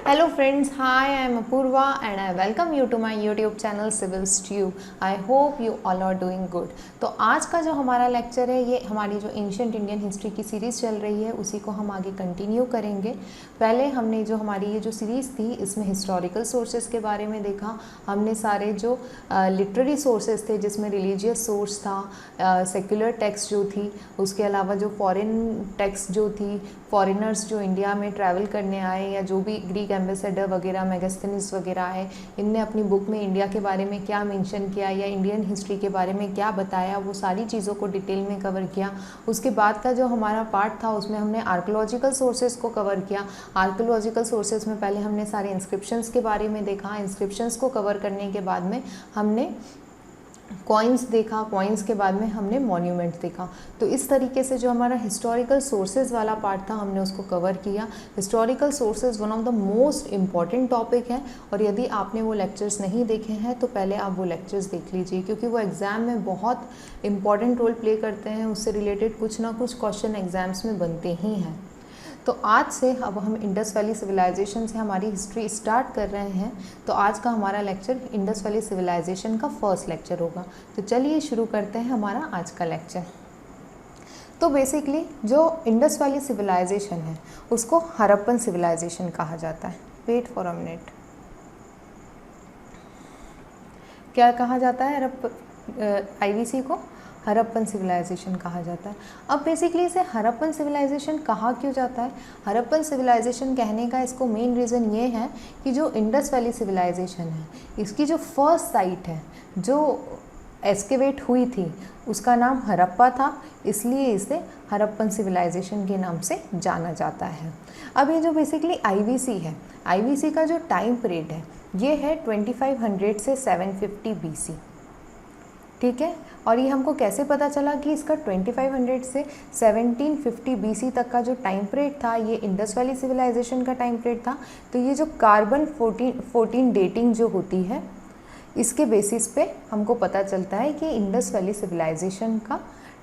Hello friends, hi, I am Apurva and I welcome you to my YouTube channel Civil Stew. I hope you all are doing good. तो आज का जो हमारा lecture है ये हमारी जो एंशिएंट इंडियन हिस्ट्री की सीरीज़ चल रही है उसी को हम आगे कंटिन्यू करेंगे। पहले हमने जो हमारी ये जो सीरीज़ थी इसमें हिस्टोरिकल सोर्सेज के बारे में देखा। हमने सारे जो लिटरेरी सोर्सेज थे जिसमें रिलीजियस सोर्स था, सेक्युलर टेक्स्ट जो थी, उसके अलावा जो फॉरेन टेक्स्ट जो थी, फॉरेनर्स जो इंडिया में ट्रैवल करने आए या जो भी ग्रीक एम्बेसडर वगैरह मेगास्थनीज वगैरह आए, इनने अपनी बुक में इंडिया के बारे में क्या मेंशन किया या इंडियन हिस्ट्री के बारे में क्या बताया, वो सारी चीज़ों को डिटेल में कवर किया। उसके बाद का जो हमारा पार्ट था उसमें हमने आर्कोलॉजिकल सोर्सेज को कवर किया। आर्कोलॉजिकल सोर्सेज में पहले हमने सारे इंस्क्रिप्शंस के बारे में देखा। इंस्क्रिप्शंस को कवर करने के बाद में हमने कॉइन्स देखा, कॉइन्स के बाद में हमने मॉन्यूमेंट देखा। तो इस तरीके से जो हमारा हिस्टोरिकल सोर्सेज वाला पार्ट था हमने उसको कवर किया। Historical sources one of the most important topic है और यदि आपने वो लेक्चर्स नहीं देखे हैं तो पहले आप वो लेक्चर्स देख लीजिए, क्योंकि वो एग्ज़ाम में बहुत इंपॉर्टेंट रोल प्ले करते हैं। उससे रिलेटेड कुछ ना कुछ क्वेश्चन एग्जाम्स में बनते ही हैं। तो आज से अब हम इंडस वैली सिविलाइजेशन से हमारी हिस्ट्री स्टार्ट कर रहे हैं। तो आज का हमारा लेक्चर इंडस वैली सिविलाइजेशन का फर्स्ट लेक्चर होगा। तो चलिए शुरू करते हैं हमारा आज का लेक्चर। तो बेसिकली जो इंडस वैली सिविलाइजेशन है उसको हड़प्पन सिविलाइजेशन कहा जाता है। वेट फॉर अ मिनट, क्या कहा जाता है? आईवीसी को हड़प्पन सिविलाइजेशन कहा जाता है। अब बेसिकली इसे हड़प्पन सिविलाइजेशन कहा क्यों जाता है? हड़प्पन सिविलाइजेशन कहने का इसको मेन रीज़न ये है कि जो इंडस वैली सिविलाइजेशन है इसकी जो फर्स्ट साइट है जो एक्सकेवेट हुई थी उसका नाम हड़प्पा था, इसलिए इसे हड़प्पन सिविलाइजेशन के नाम से जाना जाता है। अब ये जो बेसिकली आईवीसी है, आईवीसी का जो टाइम पीरियड है ये है 2500 से 750 BC, ठीक है। और ये हमको कैसे पता चला कि इसका 2500 से 1750 BC तक का जो टाइम पीरियड था ये इंडस वैली सिविलाइजेशन का टाइम पीरियड था? तो ये जो कार्बन 14 डेटिंग जो होती है इसके बेसिस पे हमको पता चलता है कि इंडस वैली सिविलाइजेशन का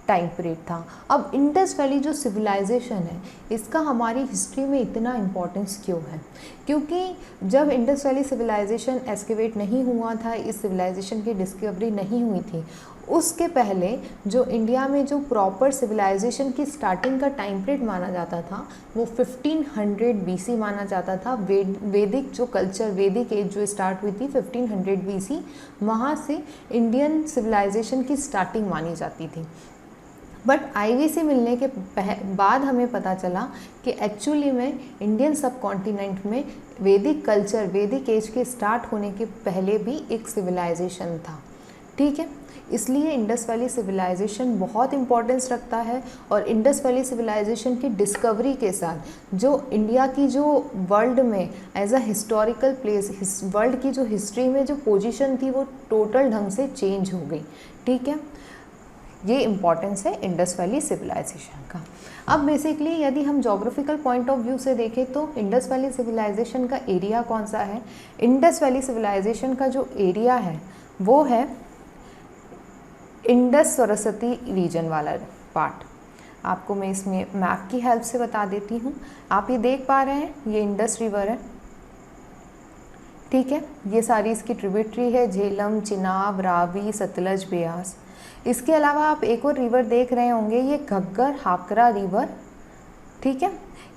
टाइम पीरियड था। अब इंडस वैली जो सिविलाइजेशन है इसका हमारी हिस्ट्री में इतना इम्पोर्टेंस क्यों है? क्योंकि जब इंडस वैली सिविलाइजेशन एक्सकेवेट नहीं हुआ था, इस सिविलाइजेशन की डिस्कवरी नहीं हुई थी, उसके पहले जो इंडिया में जो प्रॉपर सिविलाइजेशन की स्टार्टिंग का टाइम पीरियड माना जाता था वो 1500 BC माना जाता था। वैदिक जो कल्चर, वैदिक एज जो स्टार्ट हुई थी 1500 BC, वहाँ से इंडियन सिविलाइजेशन की स्टार्टिंग मानी जाती थी। बट आईवीसी मिलने के बाद हमें पता चला कि एक्चुअली में इंडियन सब कॉन्टिनेंट में वैदिक कल्चर, वैदिक एज के स्टार्ट होने के पहले भी एक सिविलाइजेशन था, ठीक है। इसलिए इंडस वैली सिविलाइजेशन बहुत इम्पोर्टेंस रखता है और इंडस वैली सिविलाइजेशन की डिस्कवरी के साथ जो इंडिया की जो वर्ल्ड में as a historical place, world की जो हिस्ट्री में जो पोजीशन थी वो टोटल ढंग से चेंज हो गई, ठीक है। ये इम्पॉर्टेंस है इंडस वैली सिविलाइजेशन का। अब बेसिकली यदि हम जोग्राफिकल पॉइंट ऑफ व्यू से देखें तो इंडस वैली सिविलाइजेशन का एरिया कौन सा है? इंडस वैली सिविलाइजेशन का जो एरिया है वो है इंडस सरस्वती रीजन वाला पार्ट। आपको मैं इसमें मैप की हेल्प से बता देती हूँ। आप ये देख पा रहे हैं, ये इंडस रिवर है, ठीक है। ये सारी इसकी ट्रिब्यूटरी है, झेलम, चिनाब, रावी, सतलज, ब्यास। इसके अलावा आप एक और रिवर देख रहे होंगे, ये घग्गर हाकरा रिवर, ठीक है।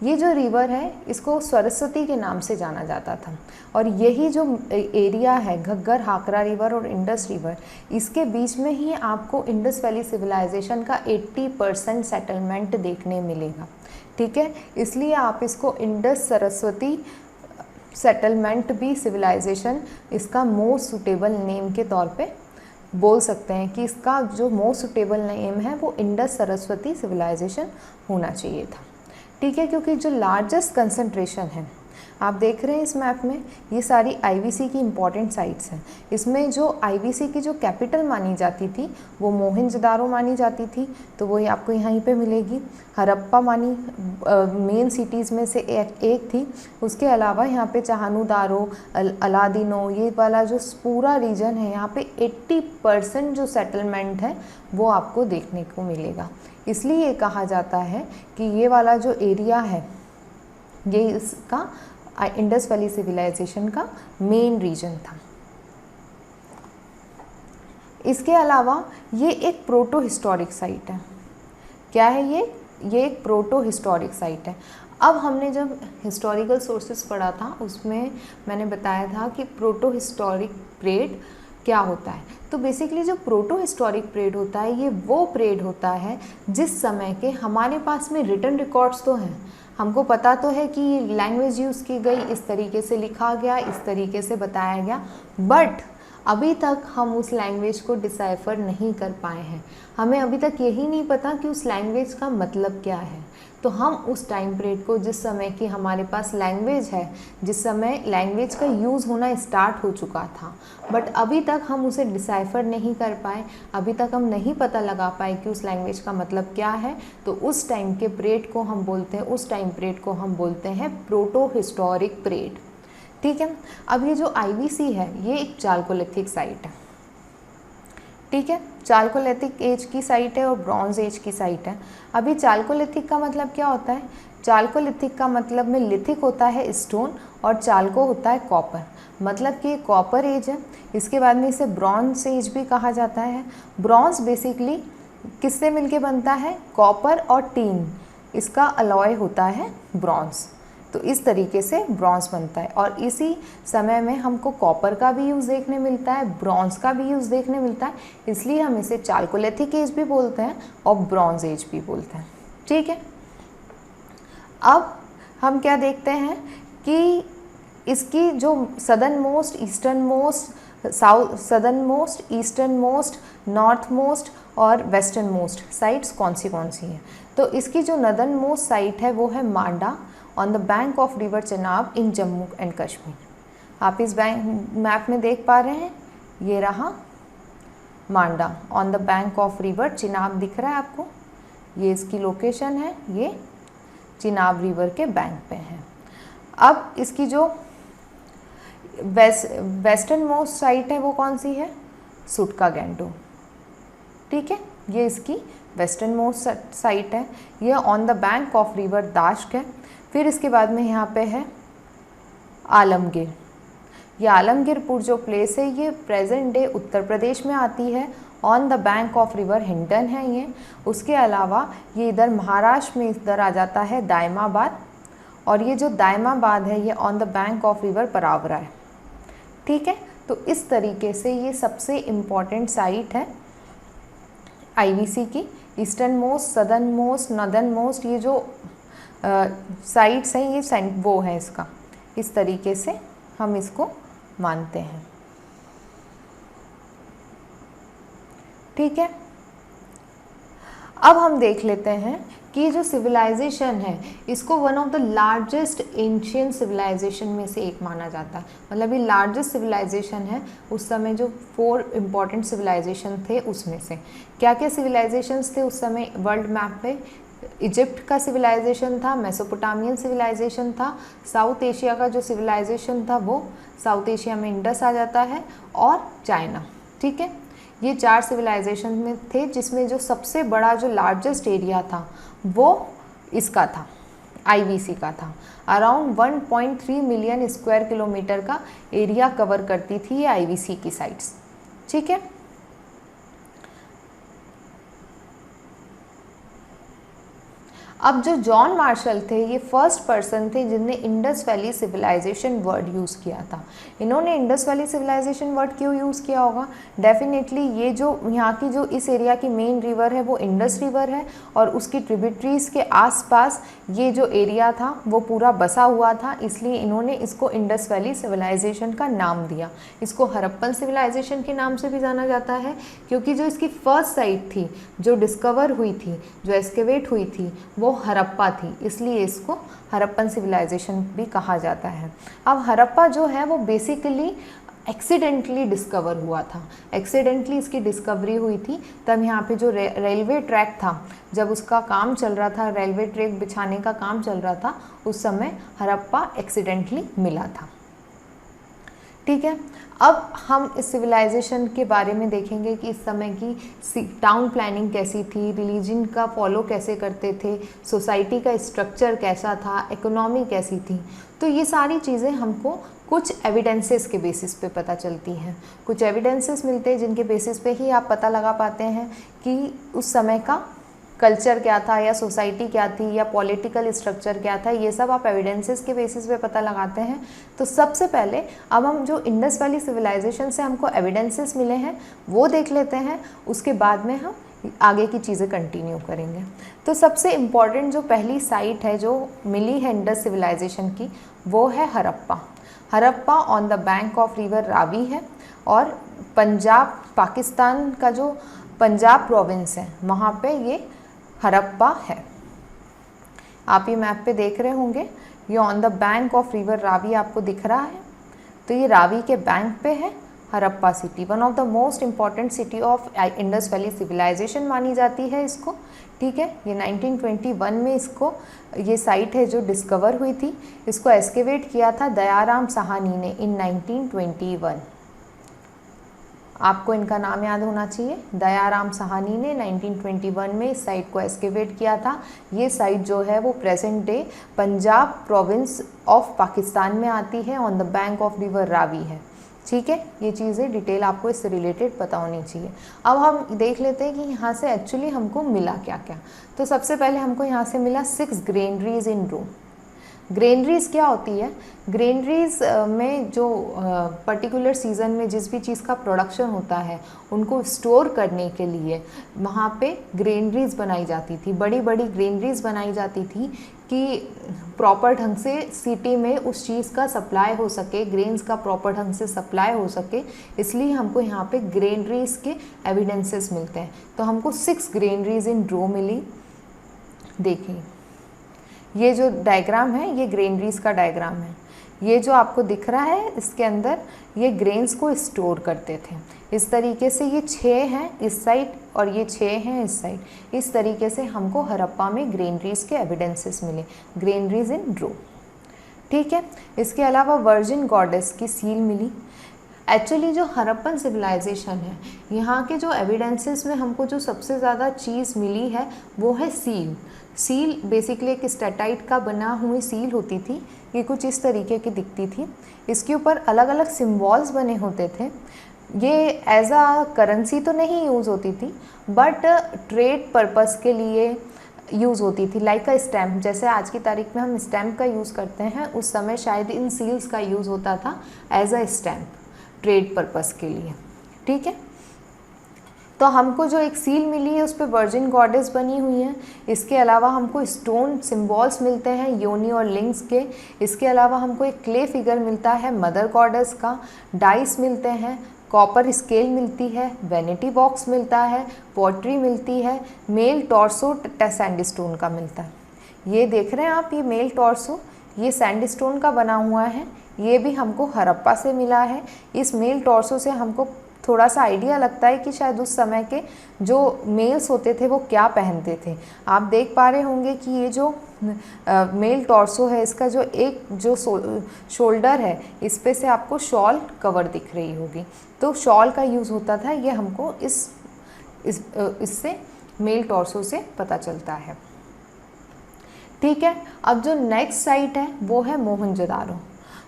ये जो रिवर है इसको सरस्वती के नाम से जाना जाता था और यही जो एरिया है घग्गर हाकरा रिवर और इंडस रिवर, इसके बीच में ही आपको इंडस वैली सिविलाइजेशन का 80% सेटलमेंट देखने मिलेगा, ठीक है। इसलिए आप इसको इंडस सरस्वती सेटलमेंट भी सिविलाइजेशन इसका मोस्ट सुटेबल नेम के तौर पे बोल सकते हैं कि इसका जो मोस्ट सुटेबल नेम है वो इंडस सरस्वती सिविलाइजेशन होना चाहिए था, ठीक है। क्योंकि जो लार्जेस्ट कंसंट्रेशन है आप देख रहे हैं इस मैप में, ये सारी आईवीसी की इम्पॉर्टेंट साइट्स हैं। इसमें जो आईवीसी की जो कैपिटल मानी जाती थी वो मोहनजोदारो मानी जाती थी, तो वो आपको यहीं पे मिलेगी। हड़प्पा मानी मेन सिटीज़ में से एक थी। उसके अलावा यहाँ पे चाहनुदारो, अलादीनो, ये वाला जो पूरा रीजन है यहाँ पे 80% जो सेटलमेंट है वो आपको देखने को मिलेगा। इसलिए कहा जाता है कि ये वाला जो एरिया है ये इसका इंडस वैली सिविलाइजेशन का मेन रीजन था। इसके अलावा ये एक प्रोटो हिस्टोरिक साइट है। क्या है ये एक प्रोटो हिस्टोरिक साइट है। अब हमने जब हिस्टोरिकल सोर्सेस पढ़ा था उसमें मैंने बताया था कि प्रोटो हिस्टोरिक परेड क्या होता है। तो बेसिकली जो प्रोटो हिस्टोरिक परेड होता है ये वो परेड होता है जिस समय के हमारे पास में रिटन रिकॉर्ड्स तो हैं, हमको पता तो है कि ये लैंग्वेज यूज़ की गई, इस तरीके से लिखा गया, इस तरीके से बताया गया, बट अभी तक हम उस लैंग्वेज को डिसाइफर नहीं कर पाए हैं। हमें अभी तक यही नहीं पता कि उस लैंग्वेज का मतलब क्या है। तो हम उस टाइम पीरियड को, जिस समय की हमारे पास लैंग्वेज है, जिस समय लैंग्वेज का यूज़ होना स्टार्ट हो चुका था, बट अभी तक हम उसे डिसाइफर नहीं कर पाए, अभी तक हम नहीं पता लगा पाए कि उस लैंग्वेज का मतलब क्या है, तो उस टाइम के पीरियड को हम बोलते हैं, उस टाइम पीरियड को हम बोलते हैं प्रोटो हिस्टोरिक पीरियड। ठीक है। अब ये जो IVC है ये एक चालकोलिथिक साइट है। ठीक है, चालकोलिथिक एज की साइट है और ब्रॉन्ज एज की साइट है। अभी चालकोलिथिक का मतलब क्या होता है? चालकोलिथिक का मतलब में लिथिक होता है स्टोन और चालको होता है कॉपर, मतलब कि कॉपर एज है। इसके बाद में इसे ब्रॉन्ज एज भी कहा जाता है। ब्रॉन्ज बेसिकली किससे मिलके बनता है? कॉपर और टीन, इसका अलॉय होता है ब्रॉन्ज। तो इस तरीके से ब्रॉन्ज बनता है और इसी समय में हमको कॉपर का भी यूज़ देखने मिलता है, ब्रॉन्ज का भी यूज़ देखने मिलता है, इसलिए हम इसे चालकोलिथिक एज भी बोलते हैं और ब्रॉन्ज एज भी बोलते हैं। ठीक है। अब हम क्या देखते हैं कि इसकी जो southern most, eastern most, southern most, eastern most, north most और वेस्टर्न मोस्ट साइट्स कौन सी हैं। तो इसकी जो नदर्न मोस्ट साइट है वो है Manda on the bank of river Chenab in Jammu and Kashmir. आप इस मैप में देख पा रहे हैं, ये रहा Manda on the bank of river Chenab, दिख रहा है आपको, ये इसकी लोकेशन है, ये चेनाब रिवर के बैंक पे है। अब इसकी जो वेस्टर्न मोस्ट साइट है वो कौन सी है? सुटका गैंडो। ठीक है, ये इसकी वेस्टर्न मोस्ट साइट है, ये on the bank of river Dasht है। फिर इसके बाद में यहाँ पे है आलमगीर। ये आलमगीरपुर जो प्लेस है ये प्रेजेंट डे उत्तर प्रदेश में आती है, on the bank of river Hindon है ये। उसके अलावा ये इधर महाराष्ट्र में इधर आ जाता है दायमाबाद, और ये जो दायमाबाद है ये on the bank of river Pravara है। ठीक है, तो इस तरीके से ये सबसे इम्पॉर्टेंट साइट है IVC की। Eastern most, southern most, northern most, ये जो साइट्स हैं ये वो है इसका, इस तरीके से हम इसको मानते हैं। ठीक है, अब हम देख लेते हैं कि जो सिविलाइजेशन है इसको one of the largest ancient civilisation में से एक माना जाता है। मतलब ये लार्जेस्ट सिविलाइजेशन है उस समय, जो 4 इम्पॉर्टेंट सिविलाइजेशन थे उसमें से। क्या क्या सिविलाइजेशंस थे उस समय वर्ल्ड मैप पे? इजिप्ट का सिविलाइजेशन था, मेसोपोटामियन सिविलाइजेशन था, साउथ एशिया का जो सिविलाइजेशन था वो साउथ एशिया में इंडस आ जाता है, और चाइना। ठीक है, ये 4 सिविलाइजेशन में थे, जिसमें जो सबसे बड़ा, जो लार्जेस्ट एरिया था वो इसका था, IVC का था। अराउंड 1.3 मिलियन स्क्वायर किलोमीटर का एरिया कवर करती थी ये IVC की साइट्स। ठीक है, अब जो जॉन मार्शल थे ये फर्स्ट पर्सन थे जिनने Indus valley civilisation word use किया था। इन्होंने इंडस वैली सिविलाइजेशन वर्ड क्यों यूज़ किया होगा? डेफिनेटली ये जो यहाँ की जो इस एरिया की मेन रिवर है वो इंडस रिवर है, और उसकी ट्रिब्यूटरीज के आसपास ये जो एरिया था वो पूरा बसा हुआ था, इसलिए इन्होंने इसको इंडस वैली सिविलाइजेशन का नाम दिया। इसको हड़प्पन सिविलाइजेशन के नाम से भी जाना जाता है, क्योंकि जो इसकी फर्स्ट साइट थी जो डिस्कवर हुई थी, जो एक्सकेवेट हुई थी, वो हड़प्पा थी, इसलिए इसको हड़प्पन सिविलाइजेशन भी कहा जाता है। अब हड़प्पा जो है वो बेसिकली एक्सीडेंटली डिस्कवर हुआ था, एक्सीडेंटली इसकी डिस्कवरी हुई थी। तब यहाँ पे जो रेलवे ट्रैक था, जब उसका काम चल रहा था, रेलवे ट्रैक बिछाने का काम चल रहा था, उस समय हड़प्पा एक्सीडेंटली मिला था। ठीक है। अब हम इस सिविलाइजेशन के बारे में देखेंगे कि इस समय की टाउन प्लानिंग कैसी थी, रिलीजन का फॉलो कैसे करते थे, सोसाइटी का स्ट्रक्चर कैसा था, इकोनॉमी कैसी थी। तो ये सारी चीज़ें हमको कुछ एविडेंसेस के बेसिस पे पता चलती हैं। कुछ एविडेंसेस मिलते हैं जिनके बेसिस पे ही आप पता लगा पाते हैं कि उस समय का कल्चर क्या था या सोसाइटी क्या थी या पॉलिटिकल स्ट्रक्चर क्या था। ये सब आप एविडेंसेस के बेसिस पे पता लगाते हैं। तो सबसे पहले अब हम जो इंडस वैली सिविलाइजेशन से हमको एविडेंसेस मिले हैं वो देख लेते हैं, उसके बाद में हम आगे की चीज़ें कंटिन्यू करेंगे। तो सबसे इम्पॉर्टेंट जो पहली साइट है जो मिली है इंडस सिविलाइजेशन की, वो है Harappa. Harappa on the bank of river Ravi है और पंजाब, पाकिस्तान का जो पंजाब प्रोविंस है वहाँ पे ये हड़प्पा है। आप ये मैप पे देख रहे होंगे, ये on the bank of river Ravi आपको दिख रहा है। तो ये रावी के बैंक पे है Harappa city. One of the most important city of Indus valley civilisation मानी जाती है इसको। ठीक है, ये 1921 में इसको, ये साइट है जो डिस्कवर हुई थी। इसको एस्केवेट किया था दयाराम साहनी ने इन 1921। आपको इनका नाम याद होना चाहिए। दयाराम साहनी ने 1921 में इस साइट को एस्केवेट किया था। ये साइट जो है वो present day Punjab province of Pakistan में आती है, on the bank of river Ravi है। ठीक है, ये चीज़ें डिटेल आपको इससे रिलेटेड पता होनी चाहिए। अब हम देख लेते हैं कि यहाँ से एक्चुअली हमको मिला क्या क्या। तो सबसे पहले हमको यहाँ से मिला 6 ग्रेनरीज इन रोम। ग्रेनरीज क्या होती है? ग्रेनरीज में जो पर्टिकुलर सीज़न में जिस भी चीज़ का प्रोडक्शन होता है उनको स्टोर करने के लिए वहाँ पे ग्रेनरीज बनाई जाती थी। बड़ी बड़ी ग्रेनरीज बनाई जाती थी कि प्रॉपर ढंग से सिटी में उस चीज़ का सप्लाई हो सके, ग्रेन्स का प्रॉपर ढंग से सप्लाई हो सके। इसलिए हमको यहाँ पे ग्रेनरीज के एविडेंसेस मिलते हैं। तो हमको 6 ग्रेनरीज इन रो मिली। देखिए ये जो डायग्राम है ये ग्रेनरीज का डायग्राम है। ये जो आपको दिख रहा है इसके अंदर ये ग्रेन्स को स्टोर करते थे। इस तरीके से ये 6 हैं इस साइड और ये 6 हैं इस साइड। इस तरीके से हमको हड़प्पा में ग्रेनरीज के एविडेंसेस मिले, ग्रेनरीज इन रो। ठीक है, इसके अलावा वर्जिन गॉडेस की सील मिली। एक्चुअली जो हड़प्पन सिविलाइजेशन है यहाँ के जो एविडेंसेस में हमको जो सबसे ज़्यादा चीज़ मिली है वो है सील। सील बेसिकली एक स्टेटाइट का बना हुई सील होती थी। ये कुछ इस तरीके की दिखती थी। इसके ऊपर अलग अलग सिम्बॉल्स बने होते थे। ये एज आ करेंसी तो नहीं यूज़ होती थी बट ट्रेड पर्पस के लिए यूज़ होती थी। लाइक अ स्टैम्प, जैसे आज की तारीख में हम स्टैम्प का यूज़ करते हैं, उस समय शायद इन सील्स का यूज़ होता था as a stamp trade purpose के लिए। ठीक है, तो हमको जो एक सील मिली है उस पर वर्जिन गॉडेस बनी हुई है। इसके अलावा हमको स्टोन सिम्बॉल्स मिलते हैं योनी और लिंक्स के। इसके अलावा हमको एक क्ले फिगर मिलता है मदर गॉडेस का, डाइस मिलते हैं, कॉपर स्केल मिलती है, वैनिटी बॉक्स मिलता है, पॉटरी मिलती है, मेल टॉर्सो सैंडस्टोन का मिलता है। ये देख रहे हैं आप, ये मेल टॉर्सो ये सैंडस्टोन का बना हुआ है। ये भी हमको हड़प्पा से मिला है। इस मेल टॉर्सो से हमको थोड़ा सा आइडिया लगता है कि शायद उस समय के जो मेल्स होते थे वो क्या पहनते थे। आप देख पा रहे होंगे कि ये जो मेल टॉर्सो है इसका जो एक जो शोल्डर है इस पे से आपको शॉल कवर दिख रही होगी। तो शॉल का यूज़ होता था, ये हमको इससे मेल टॉर्सो से पता चलता है। ठीक है, अब जो नेक्स्ट साइट है वो है मोहनजोदारो।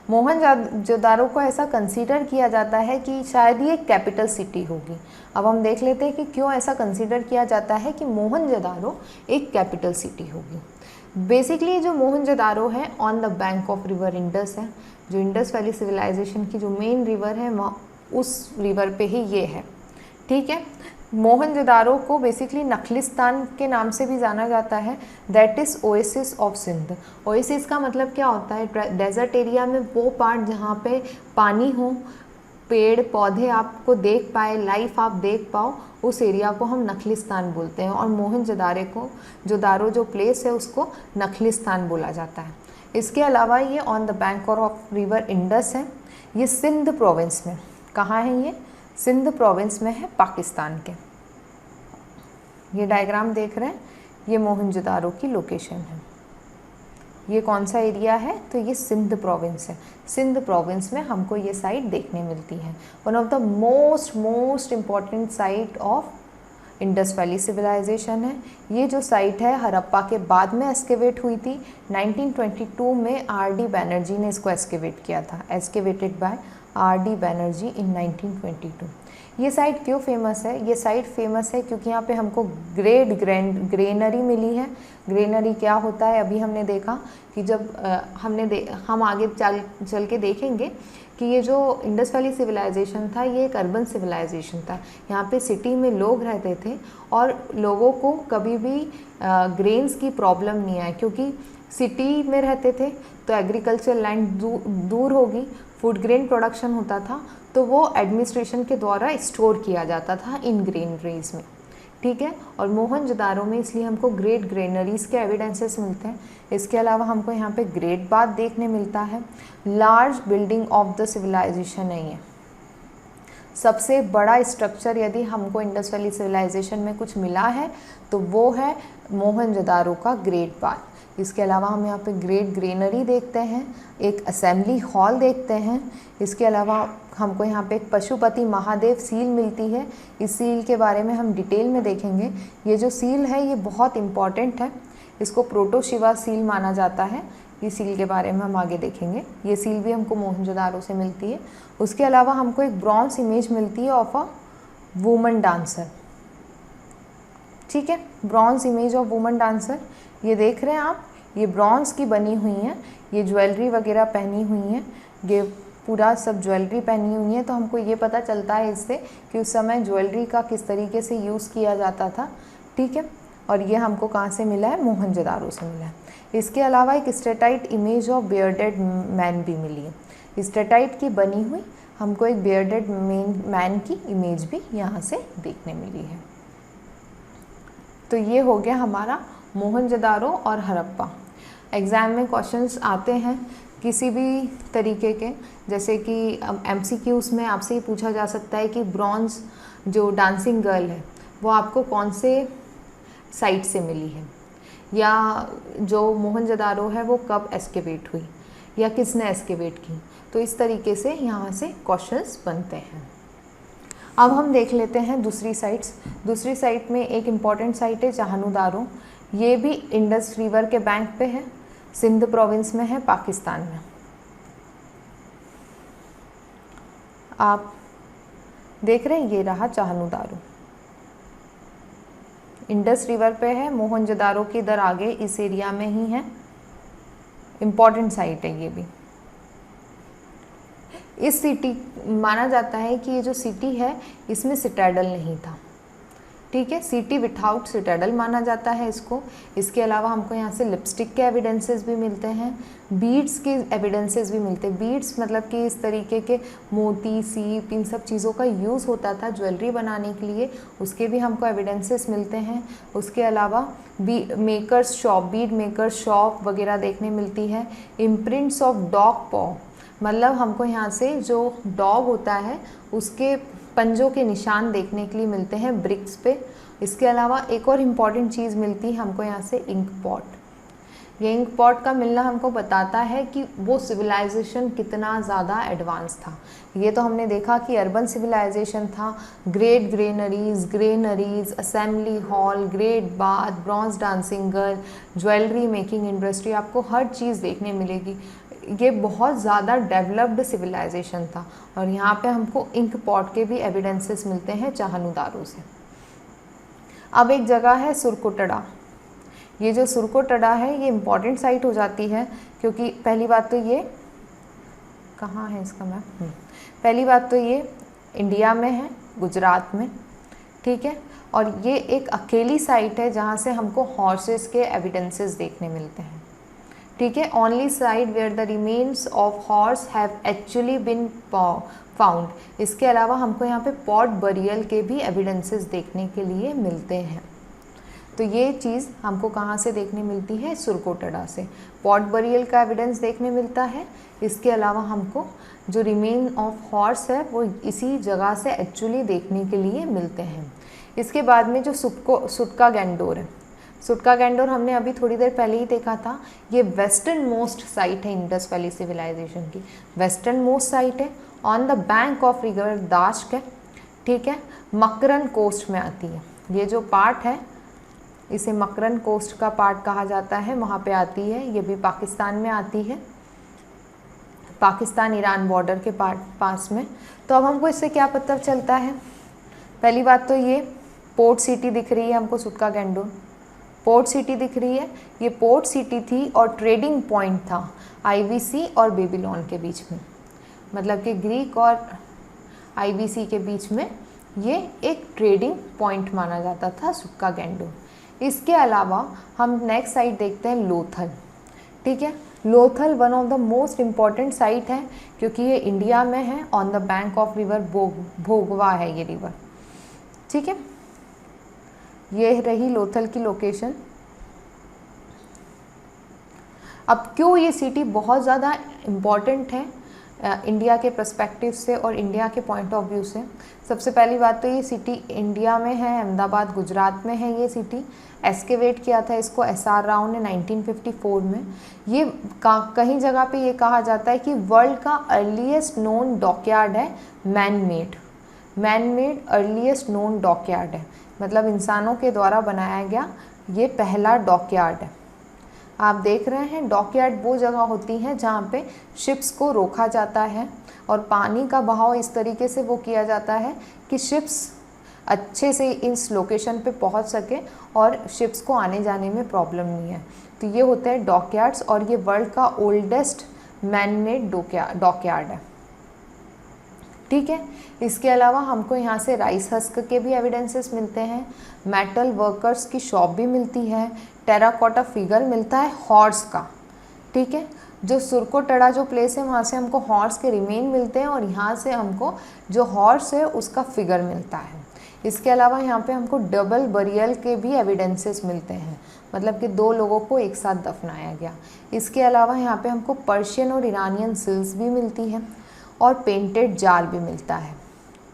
मोहनजोदारो को ऐसा कंसीडर किया जाता है कि शायद ये कैपिटल सिटी होगी। अब हम देख लेते हैं कि क्यों ऐसा कंसीडर किया जाता है कि मोहनजोदारो एक कैपिटल सिटी होगी। बेसिकली जो मोहनजोदारो है on the bank of river Indus है। जो इंडस वैली सिविलाइजेशन की जो मेन रिवर है वहाँ उस रिवर पे ही ये है। ठीक है, मोहनजोदारो को बेसिकली नखलिस्तान के नाम से भी जाना जाता है, that is oasis of Sindh. Oasis का मतलब क्या होता है? डेजर्ट एरिया में वो पार्ट जहाँ पे पानी हो, पेड़ पौधे आपको देख पाए, लाइफ आप देख पाओ, उस एरिया को हम नखलिस्तान बोलते हैं। और मोहनजोदारो जो प्लेस है उसको नखलिस्तान बोला जाता है। इसके अलावा ये on the bank of river Indus है। ये सिंध प्रोविंस में, कहाँ है ये? सिंध प्रोविंस में है, पाकिस्तान के। ये डायग्राम देख रहे हैं, ये मोहनजोदारो की लोकेशन है। ये कौन सा एरिया है, तो ये सिंध प्रोविंस है। सिंध प्रोविंस में हमको ये साइट देखने मिलती है। One of the most important site of Indus valley civilisation है। ये जो साइट है हड़प्पा के बाद में एक्सकेवेट हुई थी। 1922 में R.D. बैनर्जी ने इसको एक्सकेवेट किया था, एक्सकेवेटेड बाय R.D. बैनर्जी इन 1922। ये साइट क्यों फेमस है? ये साइट फेमस है क्योंकि यहाँ पे हमको ग्रेनरी मिली है। ग्रेनरी क्या होता है अभी हमने देखा कि जब हम आगे चल के देखेंगे कि ये जो इंडस वैली सिविलाइजेशन था ये एक अर्बन सिविलाइजेशन था। यहाँ पे सिटी में लोग रहते थे और लोगों को कभी भी ग्रेन्स की प्रॉब्लम नहीं आई, क्योंकि सिटी में रहते थे तो एग्रीकल्चर लैंड दूर होगी, फूड ग्रेन प्रोडक्शन होता था तो वो एडमिनिस्ट्रेशन के द्वारा स्टोर किया जाता था इन ग्रेनरीज में, ठीक है। और मोहनजोदारो में इसलिए हमको ग्रेट ग्रेनरीज के एविडेंसेस मिलते हैं। इसके अलावा हमको यहाँ पे ग्रेट बाथ देखने मिलता है। Large building of the civilisation नहीं है। सबसे बड़ा स्ट्रक्चर यदि हमको इंडस वैली सिविलाइजेशन में कुछ मिला है तो वो है मोहनजोदारो का ग्रेट बाथ। इसके अलावा हम यहाँ पे ग्रेट ग्रेनरी देखते हैं, एक असेंबली हॉल देखते हैं। इसके अलावा हमको यहाँ पे एक पशुपति महादेव सील मिलती है। इस सील के बारे में हम डिटेल में देखेंगे। ये जो सील है ये बहुत इम्पॉर्टेंट है, इसको प्रोटो शिवा सील माना जाता है। इस सील के बारे में हम आगे देखेंगे। ये सील भी हमको मोहनजोदारो से मिलती है। उसके अलावा हमको एक ब्रॉन्ज इमेज मिलती है ऑफ अ वुमन डांसर, ठीक है। Bronze image of woman dancer ये देख रहे हैं आप, ये ब्रॉन्ज की बनी हुई है, ये ज्वेलरी वगैरह पहनी हुई है, ये पूरा सब ज्वेलरी पहनी हुई है। तो हमको ये पता चलता है इससे कि उस समय ज्वेलरी का किस तरीके से यूज़ किया जाता था, ठीक है। और ये हमको कहाँ से मिला है? मोहनजोदारो से मिला है। इसके अलावा एक steatite image of bearded man भी मिली है। स्टेटाइट की बनी हुई हमको एक बियर्डेड मैन की इमेज भी यहाँ से देखने मिली है। तो ये हो गया हमारा मोहनजोदारो और हड़प्पा। एग्ज़ाम में क्वेश्चंस आते हैं किसी भी तरीके के, जैसे कि MCQs में आपसे ही पूछा जा सकता है कि ब्रॉन्ज जो डांसिंग गर्ल है वो आपको कौन से साइट से मिली है, या जो मोहनजोदारो है वो कब एक्सकेवेट हुई, या किसने एक्सकेवेट की। तो इस तरीके से यहाँ से क्वेश्चंस बनते हैं। अब हम देख लेते हैं दूसरी साइट्स। दूसरी साइट में एक इम्पॉर्टेंट साइट है चाहनुदारो। ये भी इंडस रिवर के बैंक पे है, सिंध प्रोविंस में है, पाकिस्तान में। आप देख रहे हैं ये रहा चाहनुदारो, इंडस रिवर पे है, मोहनजोदारो की इधर आगे इस एरिया में ही है। इम्पॉर्टेंट साइट है ये भी। इस सिटी माना जाता है कि ये जो सिटी है इसमें सिटाडल नहीं था, ठीक है। सिटी विथआउट सिटाडल माना जाता है इसको। इसके अलावा हमको यहाँ से लिपस्टिक के एविडेंसेस भी मिलते हैं, बीड्स के एविडेंसेस भी मिलते हैं। बीड्स मतलब कि इस तरीके के मोती, सीप, इन सब चीज़ों का यूज़ होता था ज्वेलरी बनाने के लिए, उसके भी हमको एविडेंसेस मिलते हैं। उसके अलावा makers shop, Beed makers shop वगैरह देखने मिलती है। इम्प्रिंट्स ऑफ डॉग पॉ, मतलब हमको यहाँ से जो डॉग होता है उसके पंजों के निशान देखने के लिए मिलते हैं ब्रिक्स पे। इसके अलावा एक और इम्पॉर्टेंट चीज़ मिलती है हमको यहाँ से इंक पॉट। ये इंक पॉट का मिलना हमको बताता है कि वो सिविलाइजेशन कितना ज़्यादा एडवांस था। ये तो हमने देखा कि अर्बन सिविलाइजेशन था, great granaries, assembly hall, great bath, bronze dancing girl, jewellery making industry, आपको हर चीज़ देखने मिलेगी। ये बहुत ज़्यादा डेवलप्ड सिविलाइजेशन था। और यहाँ पे हमको इंक पॉट के भी एविडेंसेस मिलते हैं चाहनुदारो से। अब एक जगह है सुरकोटड़ा। ये जो सुरकोटड़ा है ये इम्पॉर्टेंट साइट हो जाती है, क्योंकि पहली बात तो ये कहाँ है इसका मैप, पहली बात तो ये इंडिया में है, गुजरात में, ठीक है। और ये एक अकेली साइट है जहाँ से हमको हॉर्सेस के एविडेंसेस देखने मिलते हैं, ठीक है। Only site where the remains of horse have actually been found. इसके अलावा हमको यहाँ पे पॉट बरियल के भी एविडेंसेस देखने के लिए मिलते हैं। तो ये चीज़ हमको कहाँ से देखने मिलती है? सुरकोटड़ा से पॉट बरियल का एविडेंस देखने मिलता है। इसके अलावा हमको जो रिमेन ऑफ हॉर्स है वो इसी जगह से एक्चुअली देखने के लिए मिलते हैं। इसके बाद में जो सुटका गैंडोर है, सुटका गैंडोर हमने अभी थोड़ी देर पहले ही देखा था, ये वेस्टर्न मोस्ट साइट है इंडस वैली सिविलाइजेशन की, वेस्टर्न मोस्ट साइट है, on the bank of river Dasht है, ठीक है, मकरन कोस्ट में आती है। ये जो पार्ट है इसे मकरन कोस्ट का पार्ट कहा जाता है, वहाँ पे आती है, ये भी पाकिस्तान में आती है, पाकिस्तान ईरान बॉर्डर के पास में। तो अब हमको इससे क्या पता चलता है, पहली बात तो ये पोर्ट सिटी दिख रही है हमको, सुटका गैंडोर पोर्ट सिटी दिख रही है, ये पोर्ट सिटी थी और ट्रेडिंग पॉइंट था आईवीसी और बेबीलोन के बीच में, मतलब कि ग्रीक और आईवीसी के बीच में ये एक ट्रेडिंग पॉइंट माना जाता था सुटका गैंडोर। इसके अलावा हम नेक्स्ट साइट देखते हैं लोथल, ठीक है। Lothal one of the most important site है क्योंकि ये इंडिया में है, on the bank of river Bhogava है ये रिवर, ठीक है। ये रही लोथल की लोकेशन। अब क्यों ये सिटी बहुत ज़्यादा इम्पॉर्टेंट है इंडिया के पर्सपेक्टिव से और इंडिया के पॉइंट ऑफ व्यू से, सबसे पहली बात तो ये सिटी इंडिया में है, अहमदाबाद गुजरात में है। ये सिटी एस्केवेट किया था इसको एसआर राव ने 1954 में। ये कहीं जगह पे ये कहा जाता है कि वर्ल्ड का अर्लीस्ट नोन डॉकयार्ड है, man made earliest known dockyard है, मतलब इंसानों के द्वारा बनाया गया ये पहला डॉकयार्ड है। आप देख रहे हैं डॉकयार्ड वो जगह होती हैं जहाँ पे शिप्स को रोका जाता है और पानी का बहाव इस तरीके से वो किया जाता है कि शिप्स अच्छे से इस लोकेशन पे पहुँच सके और शिप्स को आने जाने में प्रॉब्लम नहीं है। तो ये होते हैं डॉकयार्ड्स और ये वर्ल्ड का ओल्डेस्ट मैन मेड डॉकयार्ड है, ठीक है। इसके अलावा हमको यहाँ से राइस हस्क के भी एविडेंसेस मिलते हैं, मेटल वर्कर्स की शॉप भी मिलती है, टेराकोटा फिगर मिलता है हॉर्स का, ठीक है। जो सुरकोटड़ा जो प्लेस है वहाँ से हमको हॉर्स के रिमेन मिलते हैं और यहाँ से हमको जो हॉर्स है उसका फिगर मिलता है। इसके अलावा यहाँ पे हमको डबल बरियल के भी एविडेंसेस मिलते हैं, मतलब कि 2 लोगों को एक साथ दफनाया गया। इसके अलावा यहाँ पे हमको पर्शियन और ईरानियन सिल्स भी मिलती हैं और पेंटेड जार भी मिलता है,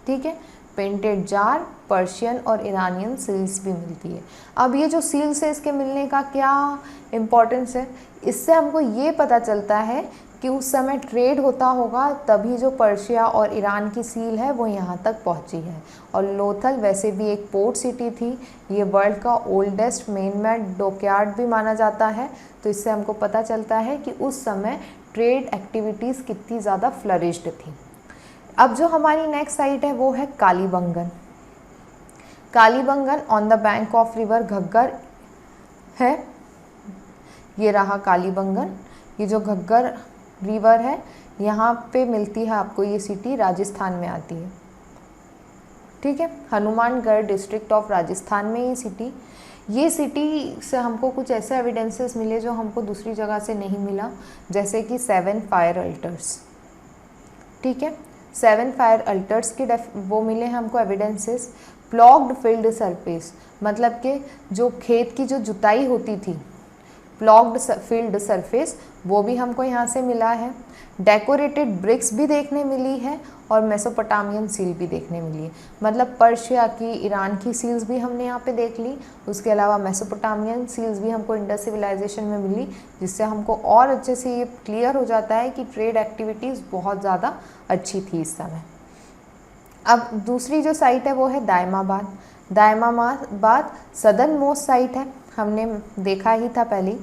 ठीक है। पेंटेड जार, पर्शियन और ईरानियन सील्स भी मिलती है। अब ये जो सील्स है इसके मिलने का क्या इम्पोर्टेंस है, इससे हमको ये पता चलता है कि उस समय ट्रेड होता होगा तभी जो पर्शिया और ईरान की सील है वो यहाँ तक पहुँची है। और लोथल वैसे भी एक पोर्ट सिटी थी, ये वर्ल्ड का ओल्डेस्ट मेन मेड डॉकयार्ड भी माना जाता है। तो इससे हमको पता चलता है कि उस समय ट्रेड एक्टिविटीज़ कितनी ज़्यादा फ्लरिश्ड थी। अब जो हमारी नेक्स्ट साइट है वो है Kalibangan. Kalibangan on the bank of river Ghaggar है, ये रहा कालीबंगन। ये जो घग्गर रिवर है यहाँ पे मिलती है आपको, ये सिटी राजस्थान में आती है, ठीक है। हनुमानगढ़ डिस्ट्रिक्ट ऑफ राजस्थान में ये सिटी से हमको कुछ ऐसे एविडेंसेस मिले जो हमको दूसरी जगह से नहीं मिला, जैसे कि 7 फायर अल्टर्स, ठीक है। 7 फायर अल्टर्स के वो मिले हैं हमको एविडेंसेस। प्लॉग्ड फील्ड सरफेस, मतलब कि जो खेत की जो जुताई होती थी, प्लॉग्ड फील्ड सरफेस, वो भी हमको यहाँ से मिला है। डेकोरेटेड ब्रिक्स भी देखने मिली है और मेसोपोटामियन सील भी देखने मिली है, मतलब पर्शिया की, ईरान की सील्स भी हमने यहाँ पे देख ली। उसके अलावा मेसोपोटामियन सील्स भी हमको इंडस सिविलाइजेशन में मिली, जिससे हमको और अच्छे से ये क्लियर हो जाता है कि ट्रेड एक्टिविटीज़ बहुत ज़्यादा अच्छी थी इस समय। अब दूसरी जो साइट है वो है Daimabad. Daimabad southern most site है, हमने देखा ही था पहले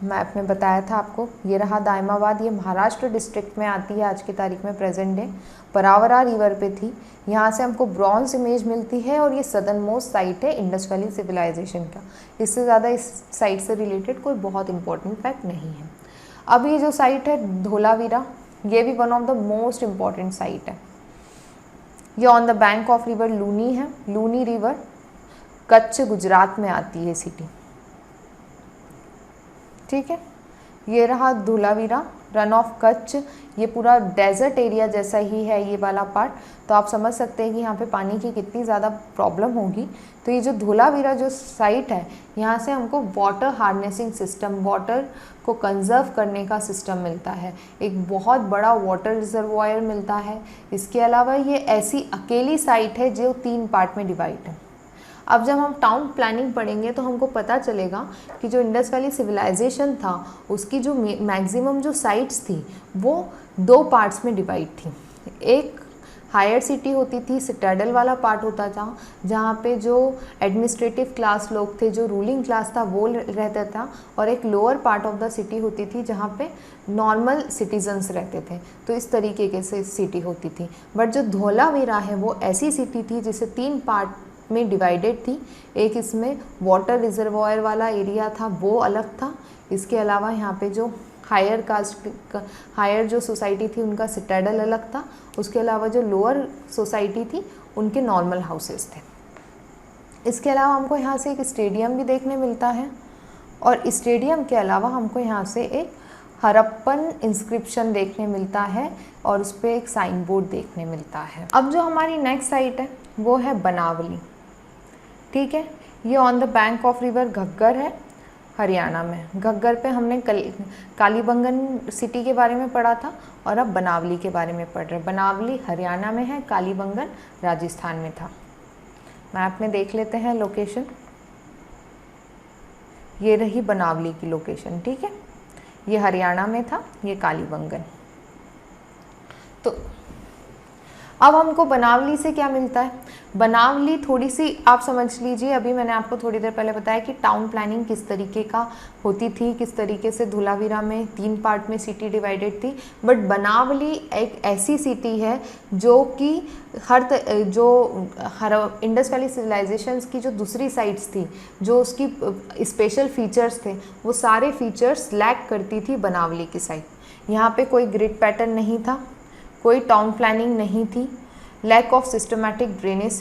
मैप में बताया था आपको। ये रहा दायमाबाद, ये महाराष्ट्र डिस्ट्रिक्ट में आती है आज की तारीख में, प्रेजेंट डे परावरा रिवर पे थी। यहाँ से हमको ब्रॉन्ज इमेज मिलती है और ये सदर्न मोस्ट साइट है इंडस वैली सिविलाइजेशन का। इससे ज़्यादा इस साइट से रिलेटेड कोई बहुत इंपॉर्टेंट फैक्ट नहीं है। अब ये जो साइट है धोलावीरा, ये भी one of the most important site है। ये on the bank of river Luni है, लूनी रिवर, कच्छ गुजरात में आती है सिटी, ठीक है। ये रहा धोलावीरा, रन ऑफ कच्छ। ये पूरा डेजर्ट एरिया जैसा ही है ये वाला पार्ट, तो आप समझ सकते हैं कि यहाँ पे पानी की कितनी ज़्यादा प्रॉब्लम होगी। तो ये जो धोलावीरा जो साइट है, यहाँ से हमको वाटर हार्नेसिंग सिस्टम, वाटर को कंजर्व करने का सिस्टम मिलता है। एक बहुत बड़ा वाटर रिजर्वायर मिलता है। इसके अलावा ये ऐसी अकेली साइट है जो 3 पार्ट में डिवाइड है। अब जब हम टाउन प्लानिंग पढ़ेंगे तो हमको पता चलेगा कि जो इंडस वैली सिविलाइजेशन था उसकी जो मैक्सिमम जो साइट्स थी वो 2 पार्ट्स में डिवाइड थी। एक हायर सिटी होती थी, सिटाडेल वाला पार्ट होता था जहाँ पे जो एडमिनिस्ट्रेटिव क्लास लोग थे, जो रूलिंग क्लास था वो रहता था, और एक lower part of the city होती थी जहाँ पे नॉर्मल सिटीजन्स रहते थे। तो इस तरीके के से सिटी होती थी। बट जो धौलावीरा है वो ऐसी सिटी थी जिसे 3 पार्ट में डिवाइडेड थी। एक इसमें वाटर रिजर्वॉयर वाला एरिया था वो अलग था, इसके अलावा यहाँ पे जो हायर जो सोसाइटी थी उनका सिटाडेल अलग था, उसके अलावा जो लोअर सोसाइटी थी उनके नॉर्मल हाउसेस थे। इसके अलावा हमको यहाँ से एक स्टेडियम भी देखने मिलता है, और स्टेडियम के अलावा हमको यहाँ से एक हड़प्पन इंस्क्रिप्शन देखने मिलता है और उस पर एक साइन बोर्ड देखने मिलता है। अब जो हमारी नेक्स्ट साइट है वो है बनावली। ठीक है, ये on the bank of river Ghaggar है, हरियाणा में। घग्गर पे हमने कालीबंगन सिटी के बारे में पढ़ा था, और अब बनावली के बारे में पढ़ रहे हैं। बनावली हरियाणा में है, कालीबंगन राजस्थान में था। मैप में देख लेते हैं लोकेशन। ये रही बनावली की लोकेशन। ठीक है, ये हरियाणा में था, ये कालीबंगन। तो अब हमको बनावली से क्या मिलता है? बनावली थोड़ी सी आप समझ लीजिए, अभी मैंने आपको थोड़ी देर पहले बताया कि टाउन प्लानिंग किस तरीके का होती थी, किस तरीके से धौलावीरा में 3 पार्ट में सिटी डिवाइडेड थी। बट बनावली एक ऐसी सिटी है जो कि हर इंडस वैली सिविलाइजेशंस की जो दूसरी साइट्स थी, जो उसकी स्पेशल फीचर्स थे, वो सारे फीचर्स लैक करती थी बनावली की साइट। यहाँ पे कोई ग्रिड पैटर्न नहीं था, कोई टाउन प्लानिंग नहीं थी, lack of systematic drainage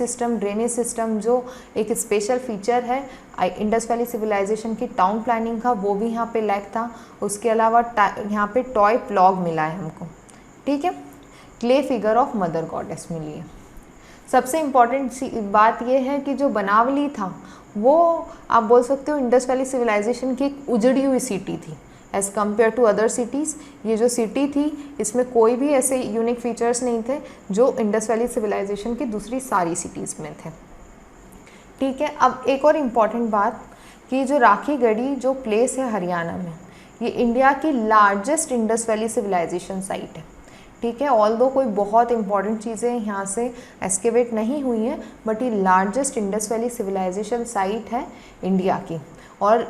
system जो एक स्पेशल फीचर है इंडस वैली सिविलाइजेशन की टाउन प्लानिंग का, वो भी यहाँ पे लैक था। उसके अलावा यहाँ पे टॉय प्लॉग मिला है हमको। ठीक है, clay figure of mother goddess मिली है। सबसे इम्पॉर्टेंट बात ये है कि जो बनावली था वो आप बोल सकते हो इंडस वैली सिविलाइजेशन की एक उजड़ी हुई सिटी थी as compare to other cities. ये जो सिटी थी इसमें कोई भी ऐसे यूनिक फीचर्स नहीं थे जो इंडस वैली सिविलाइजेशन की दूसरी सारी सिटीज़ में थे। ठीक है, अब एक और इम्पॉर्टेंट बात कि जो राखीगढ़ी जो प्लेस है हरियाणा में, ये इंडिया की largest Indus valley civilisation site है। ठीक है, ऑल्दो कोई बहुत इंपॉर्टेंट चीज़ें यहाँ से एक्सकेवेट नहीं हुई हैं, बट ये largest Indus valley civilisation site है इंडिया की। और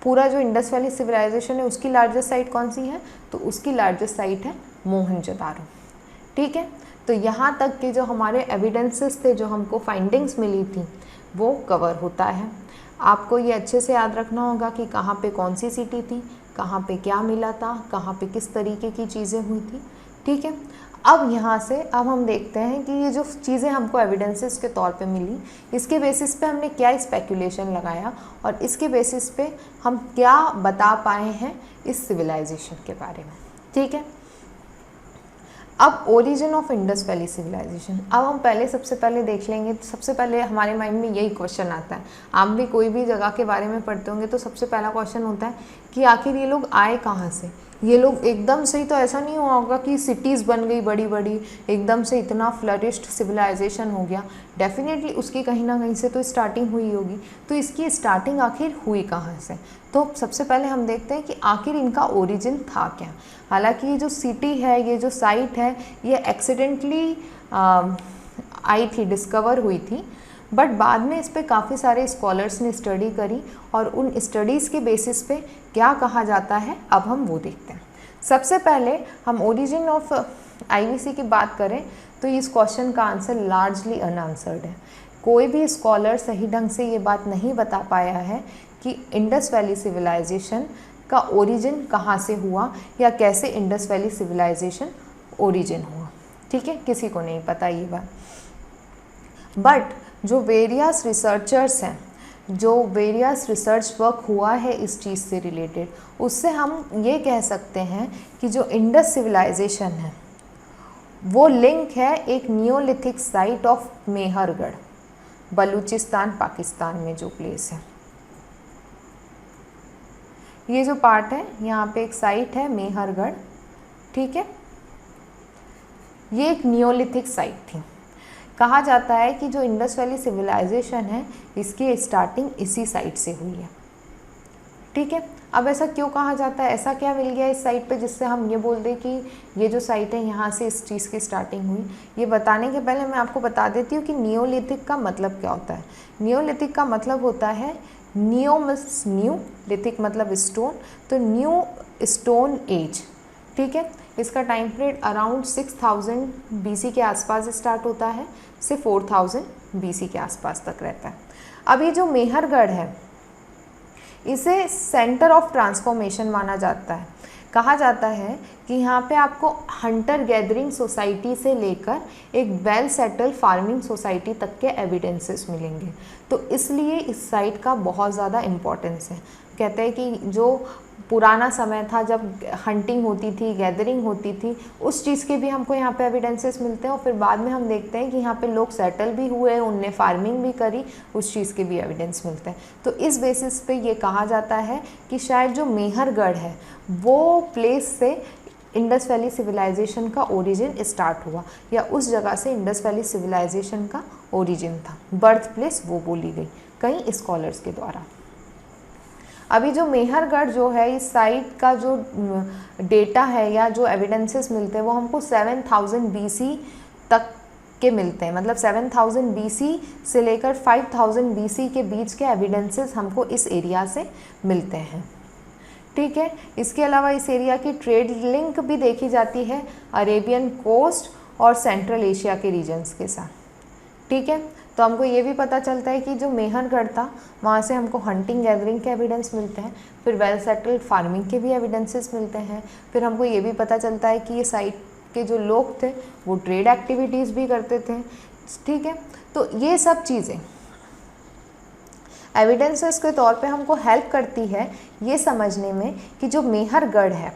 पूरा जो इंडस वैली सिविलाइजेशन है उसकी लार्जेस्ट साइट कौन सी है? तो उसकी लार्जेस्ट साइट है मोहनजोदारो। ठीक है, तो यहाँ तक के जो हमारे एविडेंसेस थे, जो हमको फाइंडिंग्स मिली थी, वो कवर होता है। आपको ये अच्छे से याद रखना होगा कि कहाँ पे कौन सी सिटी थी, कहाँ पे क्या मिला था, कहाँ पे किस तरीके की चीज़ें हुई थी। ठीक है, अब यहाँ से अब हम देखते हैं कि ये जो चीज़ें हमको एविडेंसेस के तौर पे मिली, इसके बेसिस पे हमने क्या स्पेकुलेशन लगाया और इसके बेसिस पे हम क्या बता पाए हैं इस सिविलाइजेशन के बारे में। ठीक है, अब origin of Indus valley civilisation. अब हम सबसे पहले देख लेंगे। सबसे पहले हमारे माइंड में यही क्वेश्चन आता है, आप भी कोई भी जगह के बारे में पढ़ते होंगे तो सबसे पहला क्वेश्चन होता है कि आखिर ये लोग आए कहाँ से। ये लोग एकदम से ही तो ऐसा नहीं हुआ होगा कि सिटीज़ बन गई बड़ी बड़ी, एकदम से इतना फ्लरिश्ड सिविलाइजेशन हो गया। डेफिनेटली उसकी कहीं ना कहीं से तो स्टार्टिंग हुई होगी। तो इसकी स्टार्टिंग आखिर हुई कहाँ से? तो सबसे पहले हम देखते हैं कि आखिर इनका ओरिजिन था क्या। हालांकि ये जो सिटी है, ये जो साइट है, ये एक्सीडेंटली आई थी, डिस्कवर हुई थी, बट बाद में इस पर काफ़ी सारे स्कॉलर्स ने स्टडी करी और उन स्टडीज़ के बेसिस पे क्या कहा जाता है अब हम वो देखते हैं। सबसे पहले हम ओरिजिन ऑफ आईवीसी की बात करें तो इस क्वेश्चन का आंसर लार्जली अनआंसर्ड है। कोई भी स्कॉलर सही ढंग से ये बात नहीं बता पाया है कि इंडस वैली सिविलाइजेशन का ओरिजिन कहाँ से हुआ या कैसे इंडस वैली सिविलाइजेशन ओरिजिन हुआ। ठीक है, किसी को नहीं पता ये बात। बट जो वेरियस रिसर्चर्स हैं, जो वेरियस रिसर्च वर्क हुआ है इस चीज़ से रिलेटेड, उससे हम ये कह सकते हैं कि जो इंडस सिविलाइजेशन है वो लिंक है एक Neolithic site of Mehrgarh, Balochistan Pakistan में जो प्लेस है। ये जो पार्ट है यहाँ पे एक साइट है मेहरगढ़। ठीक है, ये एक नियोलिथिक साइट थी। कहा जाता है कि जो इंडस वैली सिविलाइजेशन है इसकी स्टार्टिंग इसी साइट से हुई है। ठीक है, अब ऐसा क्यों कहा जाता है, ऐसा क्या मिल गया इस साइट पे जिससे हम ये बोल दें कि ये जो साइट है यहाँ से इस चीज़ की स्टार्टिंग हुई। ये बताने के पहले मैं आपको बता देती हूँ कि नियोलिथिक का मतलब क्या होता है। नियोलिथिक का मतलब होता है, नियो मीन्स न्यू, लिथिक मतलब स्टोन, तो न्यू स्टोन एज। ठीक है, इसका टाइम पीरियड अराउंड 6000 BC के आसपास स्टार्ट होता है से 4000 BC के आसपास तक रहता है। अब ये जो मेहरगढ़ है इसे सेंटर ऑफ ट्रांसफॉर्मेशन माना जाता है। कहा जाता है कि यहाँ पे आपको हंटर गैदरिंग सोसाइटी से लेकर एक वेल सेटल फार्मिंग सोसाइटी तक के एविडेंसेस मिलेंगे, तो इसलिए इस साइट का बहुत ज़्यादा इम्पोर्टेंस है। कहते हैं कि जो पुराना समय था जब हंटिंग होती थी, गैदरिंग होती थी, उस चीज़ के भी हमको यहाँ पे एविडेंसेस मिलते हैं, और फिर बाद में हम देखते हैं कि यहाँ पे लोग सेटल भी हुए, उनने फार्मिंग भी करी, उस चीज़ के भी एविडेंस मिलते हैं। तो इस बेसिस पे ये कहा जाता है कि शायद जो मेहरगढ़ है वो प्लेस से इंडस वैली सिविलाइजेशन का ओरिजिन स्टार्ट हुआ, या उस जगह से इंडस वैली सिविलाइजेशन का ओरिजिन था, बर्थ प्लेस वो बोली गई कई स्कॉलर्स के द्वारा। अभी जो मेहरगढ़ जो है इस साइट का जो डेटा है या जो एविडेंसेस मिलते हैं वो हमको 7000 BC तक के मिलते हैं, मतलब 7000 BC से लेकर 5000 BC के बीच के एविडेंसेस हमको इस एरिया से मिलते हैं। ठीक है, इसके अलावा इस एरिया की ट्रेड लिंक भी देखी जाती है अरेबियन कोस्ट और सेंट्रल एशिया के रीजन्स के साथ। ठीक है, तो हमको ये भी पता चलता है कि जो मेहरगढ़ था वहाँ से हमको हंटिंग गैदरिंग के एविडेंस मिलते हैं, फिर वेल सेटल्ड फार्मिंग के भी एविडेंसेस मिलते हैं, फिर हमको ये भी पता चलता है कि ये साइट के जो लोग थे वो ट्रेड एक्टिविटीज़ भी करते थे। ठीक है, तो ये सब चीज़ें एविडेंसेस के तौर पे हमको हेल्प करती है ये समझने में कि जो मेहरगढ़ है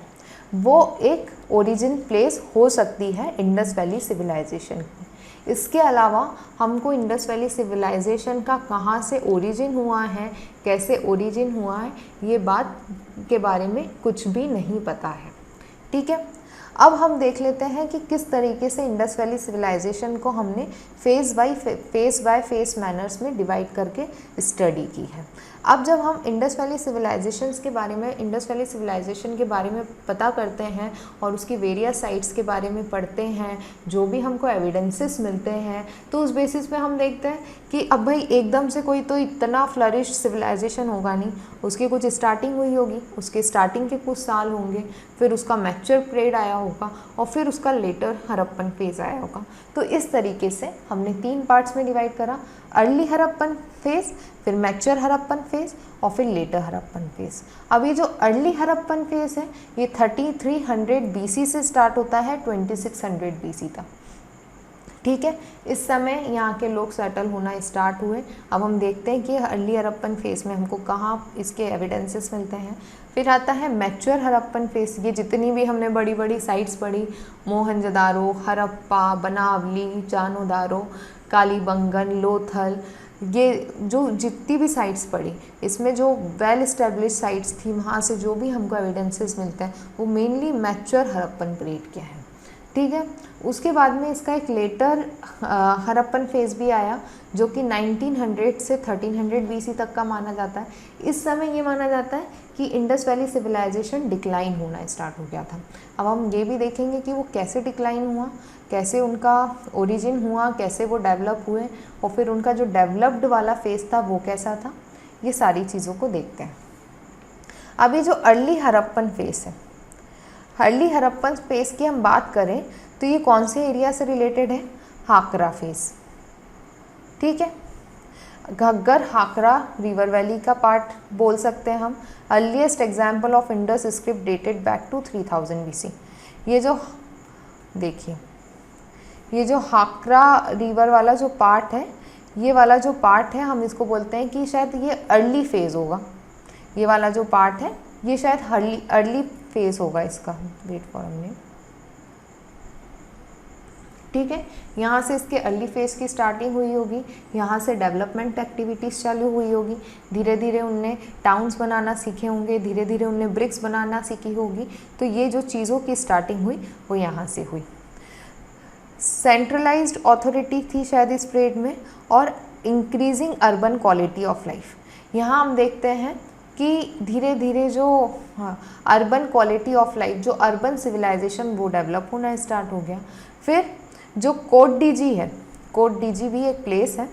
वो एक ओरिजिन प्लेस हो सकती है इंडस वैली सिविलाइजेशन की। इसके अलावा हमको इंडस वैली सिविलाइजेशन का कहाँ से ओरिजिन हुआ है, कैसे ओरिजिन हुआ है, ये बात के बारे में कुछ भी नहीं पता है। ठीक है, अब हम देख लेते हैं कि किस तरीके से इंडस वैली सिविलाइजेशन को हमने फेज़ बाय फेज़ मैनर्स में डिवाइड करके स्टडी की है। अब जब हम इंडस वैली सिविलाइजेशन के बारे में पता करते हैं और उसकी वेरियस साइट्स के बारे में पढ़ते हैं, जो भी हमको एविडेंसेस मिलते हैं, तो उस बेसिस पे हम देखते हैं कि अब भाई एकदम से कोई तो इतना फ्लरिश सिविलाइजेशन होगा नहीं, उसकी कुछ स्टार्टिंग हुई होगी, उसके स्टार्टिंग के कुछ साल होंगे, फिर उसका मैच्योर पीरियड आया होगा और फिर उसका लेटर हड़प्पन फेज़ आया होगा। तो इस तरीके से हमने 3 पार्ट्स में डिवाइड करा, अर्ली हड़प्पन फेज़, फिर मैच्योर हड़प्पन फेज़ और फिर लेटर हड़प्पन फेज़। अब ये जो अर्ली हड़प्पन फेज़ है ये 3300 BC से स्टार्ट होता है 2600 BC तक। ठीक है, इस समय यहाँ के लोग सेटल होना स्टार्ट हुए। अब हम देखते हैं कि अर्ली हड़प्पन फेज़ में हमको कहाँ इसके एविडेंसेस मिलते हैं। फिर आता है मैच्योर हड़प्पन फेज़, ये जितनी भी हमने बड़ी बड़ी साइट्स पढ़ी, मोहनजोदारो, हड़प्पा, बनावली, चानोदारो, कालीबंगन, लोथल, ये जो जितनी भी साइट्स पढ़ी इसमें जो वेल इस्टेब्लिश साइट्स थी वहाँ से जो भी हमको एविडेंसेस मिलते हैं वो मेनली मैच्योर हड़प्पन पीरियड के हैं। ठीक है, उसके बाद में इसका एक लेटर हड़प्पन फेज़ भी आया जो कि 1900 से 1300 BC तक का माना जाता है। इस समय ये माना जाता है कि इंडस वैली सिविलाइजेशन डिक्लाइन होना स्टार्ट हो गया था। अब हम ये भी देखेंगे कि वो कैसे डिक्लाइन हुआ, कैसे उनका ओरिजिन हुआ, कैसे वो डेवलप हुए और फिर उनका जो डेवलप्ड वाला फेज़ था वो कैसा था, ये सारी चीज़ों को देखते हैं। अभी जो अर्ली हड़प्पन फेज़ है, अर्ली हड़प्पन फेज़ की हम बात करें तो ये कौन से एरिया से रिलेटेड है, हाकरा फेज़। ठीक है, घग्गर हाकरा रिवर वैली का पार्ट बोल सकते हैं हम। Earliest example of Indus script dated back to 3000 BC। ये जो देखिए, ये जो हाकरा रिवर वाला जो पार्ट है, ये वाला जो पार्ट है हम इसको बोलते हैं कि शायद ये अर्ली फेज़ होगा। ये वाला जो पार्ट है ये शायद अर्ली फेज़ होगा इसका, वेट फॉर हमने। ठीक है, यहाँ से इसके अर्ली फेज़ की स्टार्टिंग हुई होगी, यहाँ से डेवलपमेंट एक्टिविटीज़ चालू हुई होगी, धीरे धीरे उनने टाउन्स बनाना सीखे होंगे, धीरे धीरे उनने ब्रिक्स बनाना सीखी होगी। तो ये जो चीज़ों की स्टार्टिंग हुई वो यहाँ से हुई। सेंट्रलाइज्ड अथॉरिटी थी शायद इस पीरियड में, और increasing urban quality of life. यहाँ हम देखते हैं कि धीरे धीरे जो अर्बन क्वालिटी ऑफ लाइफ, जो अर्बन सिविलाइजेशन, वो डेवलप होना स्टार्ट हो गया। फिर जो कोट डीजी है, कोट डीजी भी एक प्लेस है,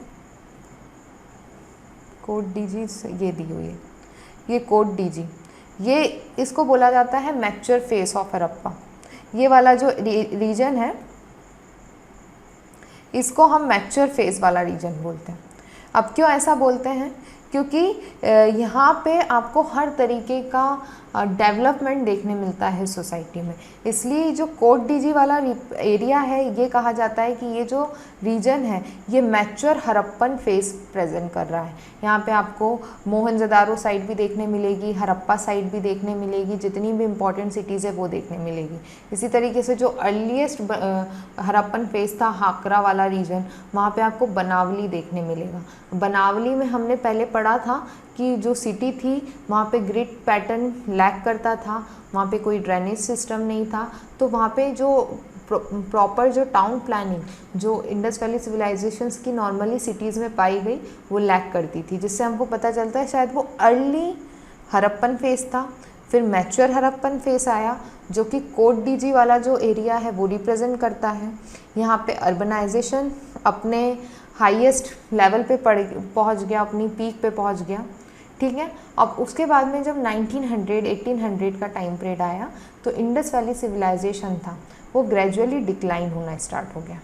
कोट डीजी ये दी हुई है, ये कोट डीजी, ये इसको बोला जाता है मैच्योर फेस ऑफ हड़प्पा। ये वाला जो रीजन है इसको हम मैच्योर फेस वाला रीजन बोलते हैं। अब क्यों ऐसा बोलते हैं? क्योंकि यहाँ पे आपको हर तरीके का डेवलपमेंट देखने मिलता है सोसाइटी में, इसलिए जो कोट डीजी वाला एरिया है ये कहा जाता है कि ये जो रीजन है ये मैच्योर हड़प्पन फेस प्रेजेंट कर रहा है। यहाँ पे आपको मोहनजोदारो साइट भी देखने मिलेगी, हड़प्पा साइट भी देखने मिलेगी, जितनी भी इम्पोर्टेंट सिटीज़ है वो देखने मिलेगी। इसी तरीके से जो अर्लीस्ट हड़प्पन फेस था हाकरा वाला रीजन, वहाँ पे आपको बनावली देखने मिलेगा। बनावली में हमने पहले पढ़ा था कि जो सिटी थी वहाँ पे ग्रिड पैटर्न लैक करता था, वहाँ पे कोई ड्रेनेज सिस्टम नहीं था, तो वहाँ पे जो प्रॉपर जो टाउन प्लानिंग जो इंडस वैली सिविलाइजेशंस की नॉर्मली सिटीज़ में पाई गई वो लैक करती थी, जिससे हमको पता चलता है शायद वो अर्ली हड़प्पन फेस था। फिर मैच्योर हड़प्पन फेस आया जो कि कोट डीजी वाला जो एरिया है वो रिप्रेजेंट करता है। यहाँ पे अर्बनाइजेशन अपने हाईएस्ट लेवल पे पहुँच गया, अपनी पीक पे पहुँच गया, ठीक है। अब उसके बाद में जब 1800 का टाइम पीरियड आया तो इंडस वैली सिविलाइजेशन था वो ग्रेजुअली डिक्लाइन होना स्टार्ट हो गया।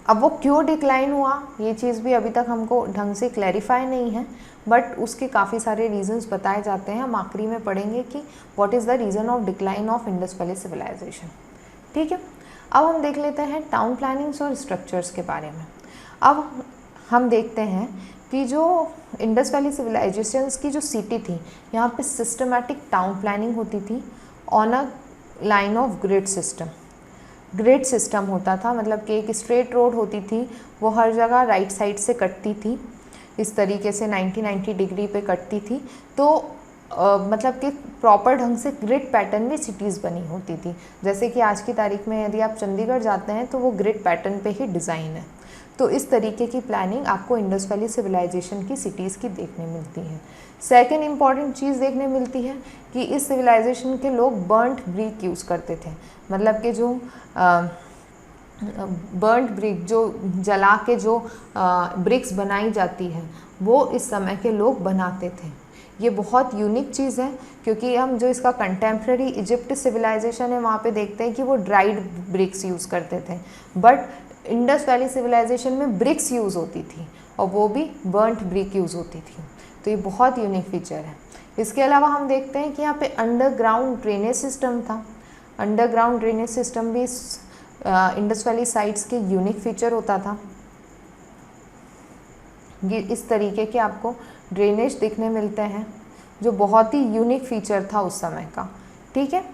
अब वो क्यों डिक्लाइन हुआ ये चीज़ भी अभी तक हमको ढंग से क्लैरिफाई नहीं है, बट उसके काफ़ी सारे रीजंस बताए जाते हैं। हम आखिरी में पढ़ेंगे कि what is the reason of decline of Indus valley civilisation, ठीक है। अब हम देख लेते हैं टाउन प्लानिंग्स और स्ट्रक्चर्स के बारे में। अब हम देखते हैं कि जो इंडस वैली सिविलाइजेशंस की जो सिटी थी यहाँ पे सिस्टमैटिक टाउन प्लानिंग होती थी on a line of grid system. Grid system होता था, मतलब कि एक स्ट्रेट रोड होती थी, वो हर जगह राइट साइड से कटती थी, इस तरीके से 90 डिग्री पे कटती थी। तो मतलब कि प्रॉपर ढंग से ग्रिड पैटर्न में सिटीज़ बनी होती थी। जैसे कि आज की तारीख में यदि आप चंडीगढ़ जाते हैं तो वो ग्रिड पैटर्न पे ही डिज़ाइन है। तो इस तरीके की प्लानिंग आपको इंडस वैली सिविलाइजेशन की सिटीज़ की देखने मिलती है। सेकेंड इम्पॉर्टेंट चीज़ देखने मिलती है कि इस सिविलाइजेशन के लोग बर्न्ट ब्रिक यूज़ करते थे, मतलब कि जो बर्न्ट ब्रिक जो जला के जो ब्रिक्स बनाई जाती है वो इस समय के लोग बनाते थे। ये बहुत यूनिक चीज़ है क्योंकि हम जो इसका कंटेम्प्रेरी इजिप्ट सिविलाइजेशन है वहाँ पे देखते हैं कि वो ड्राइड ब्रिक्स यूज़ करते थे, बट इंडस वैली सिविलाइजेशन में ब्रिक्स यूज़ होती थी और वो भी बर्न्ट ब्रिक यूज़ होती थी। तो ये बहुत यूनिक फीचर है। इसके अलावा हम देखते हैं कि यहाँ पे अंडरग्राउंड ड्रेनेज सिस्टम था। अंडरग्राउंड ड्रेनेज सिस्टम भी इंडस वैली साइट्स के यूनिक फीचर होता था। ये इस तरीके के आपको ड्रेनेज दिखने मिलते हैं जो बहुत ही यूनिक फीचर था उस समय का, ठीक है।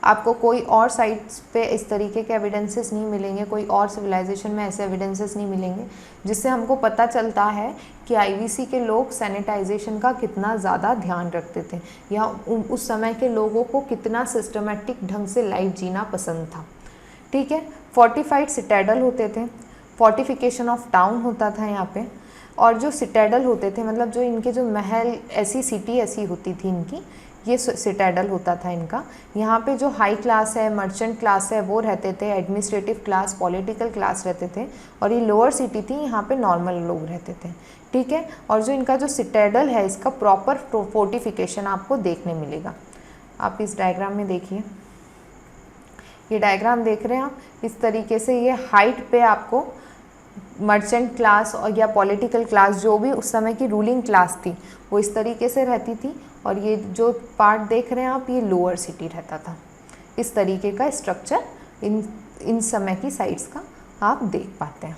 आपको कोई और साइट्स पे इस तरीके के एविडेंसेस नहीं मिलेंगे, कोई और सिविलाइजेशन में ऐसे एविडेंसेस नहीं मिलेंगे, जिससे हमको पता चलता है कि आईवीसी के लोग सैनिटाइजेशन का कितना ज़्यादा ध्यान रखते थे या उस समय के लोगों को कितना सिस्टमेटिक ढंग से लाइफ जीना पसंद था, ठीक है। फोर्टिफाइड सिटैडल होते थे, फोर्टिफिकेशन ऑफ टाउन होता था यहाँ पे, और जो सिटैडल होते थे मतलब जो इनके जो महल, ऐसी सिटी ऐसी होती थी इनकी, ये सिटैडल होता था इनका। यहाँ पे जो हाई क्लास है, मर्चेंट क्लास है वो रहते थे, एडमिनिस्ट्रेटिव क्लास, पॉलिटिकल क्लास रहते थे, और ये लोअर सिटी थी, यहाँ पे नॉर्मल लोग रहते थे, ठीक है। और जो इनका जो सिटैडल है इसका प्रॉपर फोर्टिफिकेशन आपको देखने मिलेगा। आप इस डायग्राम में देखिए, ये डायग्राम देख रहे हैं आप, इस तरीके से ये हाइट पे आपको मर्चेंट क्लास और या पॉलिटिकल क्लास जो भी उस समय की रूलिंग क्लास थी वो इस तरीके से रहती थी, और ये जो पार्ट देख रहे हैं आप ये लोअर सिटी रहता था। इस तरीके का स्ट्रक्चर इन समय की साइट्स का आप देख पाते हैं।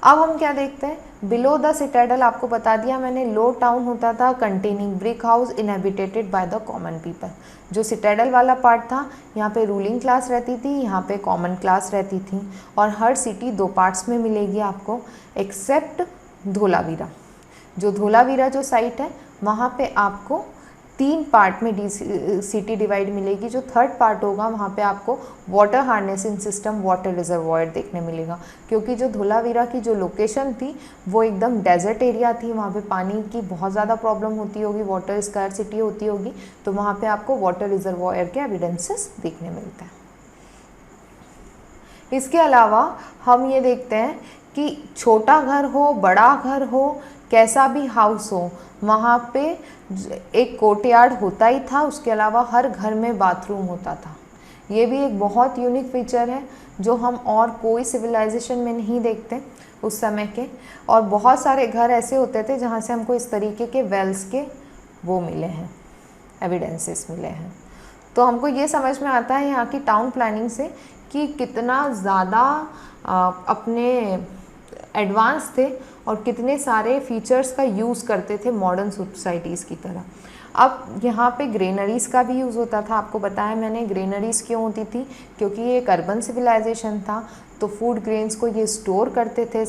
अब हम क्या देखते हैं, बिलो द सिटैडल आपको बता दिया मैंने, लो टाउन होता था containing brick house inhabited by the common people. जो सिटैडल वाला पार्ट था यहाँ पे रूलिंग क्लास रहती थी, यहाँ पे कॉमन क्लास रहती थी, और हर सिटी दो पार्ट्स में मिलेगी आपको एक्सेप्ट धोलावीरा। जो धोलावीरा जो साइट है वहाँ पे आपको 3 पार्ट में सिटी डिवाइड मिलेगी। जो थर्ड पार्ट होगा वहाँ पे आपको water harnessing system, water reservoir देखने मिलेगा, क्योंकि जो धोलावीरा की जो लोकेशन थी वो एकदम डेजर्ट एरिया थी, वहाँ पे पानी की बहुत ज़्यादा प्रॉब्लम होती होगी, वाटर स्कार्सिटी होती होगी, तो वहाँ पे आपको वाटर रिजर्वॉयर के एविडेंसेस देखने मिलते हैं। इसके अलावा हम ये देखते हैं कि छोटा घर हो, बड़ा घर हो, कैसा भी हाउस हो, वहाँ पे एक कोर्टयार्ड होता ही था। उसके अलावा हर घर में बाथरूम होता था। ये भी एक बहुत यूनिक फीचर है जो हम और कोई सिविलाइजेशन में नहीं देखते उस समय के। और बहुत सारे घर ऐसे होते थे जहाँ से हमको इस तरीके के वेल्स के वो मिले हैं, एविडेंसेस मिले हैं। तो हमको ये समझ में आता है यहाँ की टाउन प्लानिंग से कि कितना ज़्यादा अपने एडवांस थे और कितने सारे फीचर्स का यूज़ करते थे मॉडर्न सोसाइटीज़ की तरह। अब यहाँ पे ग्रेनरीज़ का भी यूज़ होता था। आपको बताया मैंने ग्रेनरीज़ क्यों होती थी, क्योंकि ये एक अर्बन सिविलाइजेशन था, तो फूड ग्रेन्स को ये स्टोर करते थे,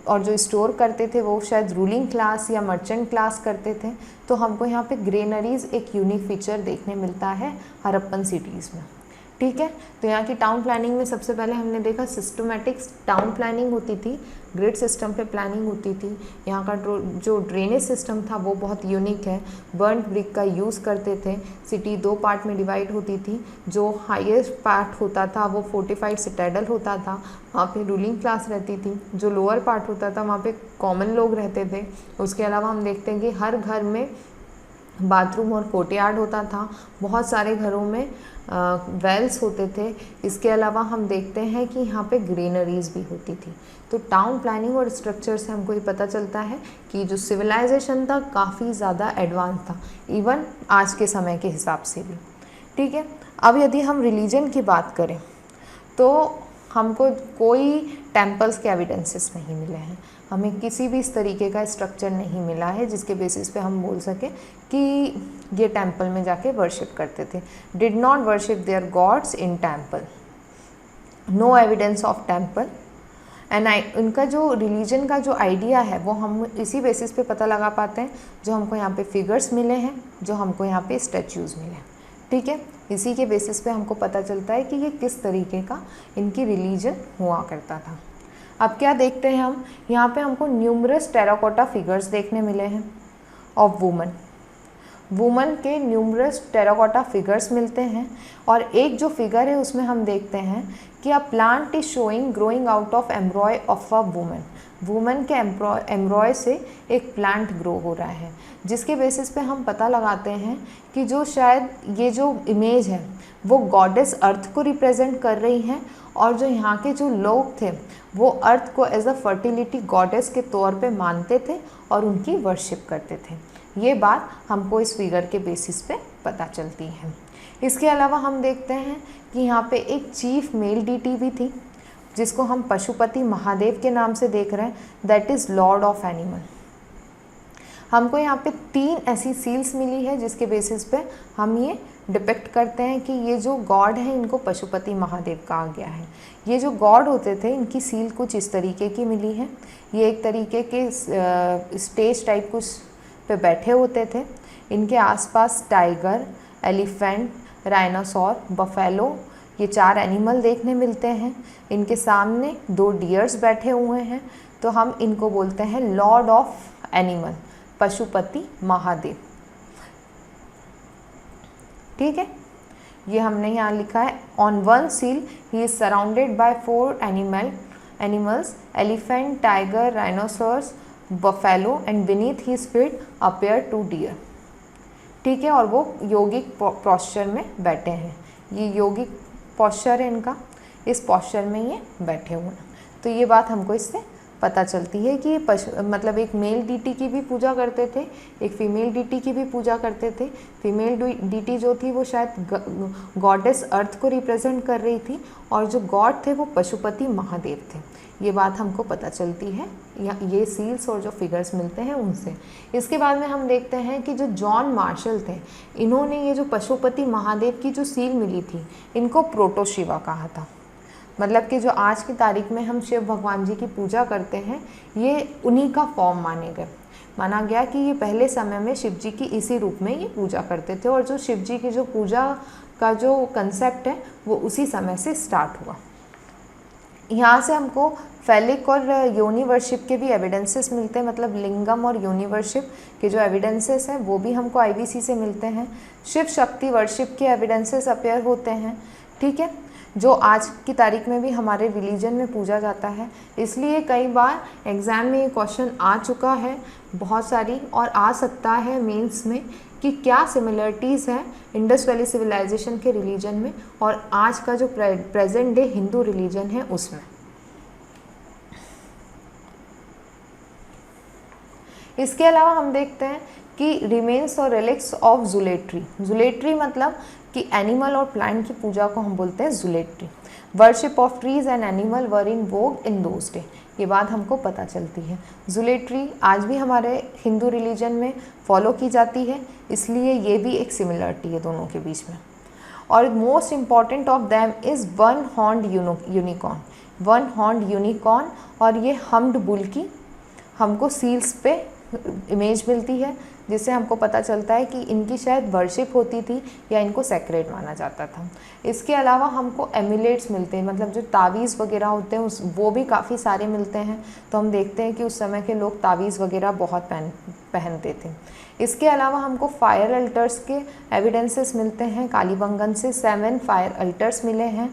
और जो स्टोर करते थे वो शायद रूलिंग क्लास या मर्चेंट क्लास करते थे। तो हमको यहाँ पे ग्रेनरीज़ एक यूनिक फीचर देखने मिलता है हड़प्पन सिटीज़ में। ठीक है, तो यहाँ की टाउन प्लानिंग में सबसे पहले हमने देखा सिस्टमेटिक टाउन प्लानिंग होती थी, ग्रिड सिस्टम पे प्लानिंग होती थी। यहाँ का जो ड्रेनेज सिस्टम था वो बहुत यूनिक है, बर्न्ड ब्रिक का यूज़ करते थे। सिटी 2 पार्ट में डिवाइड होती थी। जो हाईएस्ट पार्ट होता था वो फोर्टिफाइड सिटाडल होता था, वहाँ पे रूलिंग क्लास रहती थी। जो लोअर पार्ट होता था वहाँ पे कॉमन लोग रहते थे। उसके अलावा हम देखते हैं कि हर घर में बाथरूम और कोर्टयार्ड होता था, बहुत सारे घरों में वेल्स होते थे। इसके अलावा हम देखते हैं कि यहाँ पे ग्रीनरीज भी होती थी। तो टाउन प्लानिंग और स्ट्रक्चर से हमको ये पता चलता है कि जो सिविलाइजेशन था काफ़ी ज़्यादा एडवांस था, इवन आज के समय के हिसाब से भी। ठीक है, अब यदि हम रिलीजन की बात करें तो हमको कोई टेम्पल्स के एविडेंसेस नहीं मिले हैं। हमें किसी भी इस तरीके का स्ट्रक्चर नहीं मिला है जिसके बेसिस पे हम बोल सकें कि ये टेम्पल में जाके वर्शिप करते थे। Did not worship their gods in temple, no evidence of temple and उनका जो रिलीजन का जो आइडिया है वो हम इसी बेसिस पे पता लगा पाते हैं जो हमको यहाँ पे फिगर्स मिले हैं, जो हमको यहाँ पे स्टैच्यूज़ मिले हैं। ठीक है, इसी के बेसिस पे हमको पता चलता है कि ये किस तरीके का इनकी रिलीजन हुआ करता था। अब क्या देखते हैं हम, यहाँ पे हमको न्यूमरस टेराकोटा फिगर्स देखने मिले हैं ऑफ वुमन के न्यूमरस टेराकोटा फिगर्स मिलते हैं। और एक जो फिगर है उसमें हम देखते हैं कि a plant is showing growing out of एम्ब्रॉय of a woman के एम्ब्रॉय से एक प्लांट ग्रो हो रहा है, जिसके बेसिस पे हम पता लगाते हैं कि जो शायद ये जो इमेज है वो गॉडेस अर्थ को रिप्रेजेंट कर रही हैं, और जो यहाँ के जो लोग थे वो अर्थ को एज अ फर्टिलिटी गॉडेस के तौर पे मानते थे और उनकी वर्शिप करते थे। ये बात हमको इस फिगर के बेसिस पे पता चलती है। इसके अलावा हम देखते हैं कि यहाँ पे एक चीफ मेल डीटी भी थी जिसको हम पशुपति महादेव के नाम से देख रहे हैं, that is Lord of animal. हमको यहाँ पे 3 ऐसी सील्स मिली है जिसके बेसिस पे हम ये डिपिक्ट करते हैं कि ये जो गॉड है इनको पशुपति महादेव कहा गया है। ये जो गॉड होते थे इनकी सील कुछ इस तरीके की मिली है। ये एक तरीके के स्टेज टाइप कुछ पे बैठे होते थे। इनके आसपास टाइगर, एलिफेंट, राइनासोर, बफेलो, ये 4 एनिमल देखने मिलते हैं। इनके सामने 2 डियर्स बैठे हुए हैं, तो हम इनको बोलते हैं lord of animal, Pashupati Mahadev. ठीक है, ये हमने यहाँ लिखा है on one seal he is surrounded by 4 animals elephant, tiger, rhinoceros, buffalo and beneath his feet appear 2 deer. ठीक है, और वो योगिक पोस्चर में बैठे हैं। ये योगिक पोस्चर है इनका, इस पोस्चर में ये बैठे हुए हैं। तो ये बात हमको इससे पता चलती है कि मतलब एक मेल डीटी की भी पूजा करते थे, एक फीमेल डीटी की भी पूजा करते थे। फीमेल डीटी जो थी वो शायद गॉडेस अर्थ को रिप्रेजेंट कर रही थी, और जो गॉड थे वो पशुपति महादेव थे। ये बात हमको पता चलती है ये सील्स और जो फिगर्स मिलते हैं उनसे। इसके बाद में हम देखते हैं कि जो जॉन मार्शल थे, इन्होंने ये जो पशुपति महादेव की जो सील मिली थी इनको प्रोटो शिवा कहा था। मतलब कि जो आज की तारीख में हम शिव भगवान जी की पूजा करते हैं ये उन्हीं का फॉर्म माने गए। माना गया कि ये पहले समय में शिव जी की इसी रूप में ये पूजा करते थे, और जो शिव जी की जो पूजा का जो कंसेप्ट है वो उसी समय से स्टार्ट हुआ। यहाँ से हमको फैलिक और योनि वर्शिप के भी एविडेंसेस मिलते हैं, मतलब लिंगम और योनि वर्शिप के जो एविडेंसेस हैं वो भी हमको आईवीसी से मिलते हैं। शिव शक्ति वर्शिप के एविडेंसेस अपेयर होते हैं, ठीक है, जो आज की तारीख में भी हमारे रिलीजन में पूजा जाता है। इसलिए कई बार एग्ज़ाम में ये क्वेश्चन आ चुका है बहुत सारी, और आ सकता है मेंस में, कि क्या सिमिलरिटीज़ हैं इंडस वैली सिविलाइजेशन के रिलीजन में और आज का जो प्रेजेंट डे हिंदू रिलीजन है उसमें। इसके अलावा हम देखते हैं कि रिमेन्स और रिलिक्स ऑफ जुलेट्री। जुलेट्री मतलब कि एनिमल और प्लांट की पूजा को हम बोलते हैं zoolatry. Worship of trees and animal were in vogue in those day, ये बात हमको पता चलती है। जुलेट्री आज भी हमारे हिंदू रिलीजन में फॉलो की जाती है, इसलिए ये भी एक सिमिलरिटी है दोनों के बीच में। और most important of them is one horned unicorn. One horned unicorn, और ये हम्ड बुल की हमको सील्स पे इमेज मिलती है, जिससे हमको पता चलता है कि इनकी शायद वर्शिप होती थी या इनको सेक्रेट माना जाता था। इसके अलावा हमको एम्यूलेट्स मिलते हैं, मतलब जो तावीज़ वगैरह होते हैं वो भी काफ़ी सारे मिलते हैं। तो हम देखते हैं कि उस समय के लोग तावीज़ वगैरह बहुत पहनते थे। इसके अलावा हमको फायर अल्टर्स के एविडेंसेस मिलते हैं। कालीबंगन से 7 फायर अल्टर्स मिले हैं,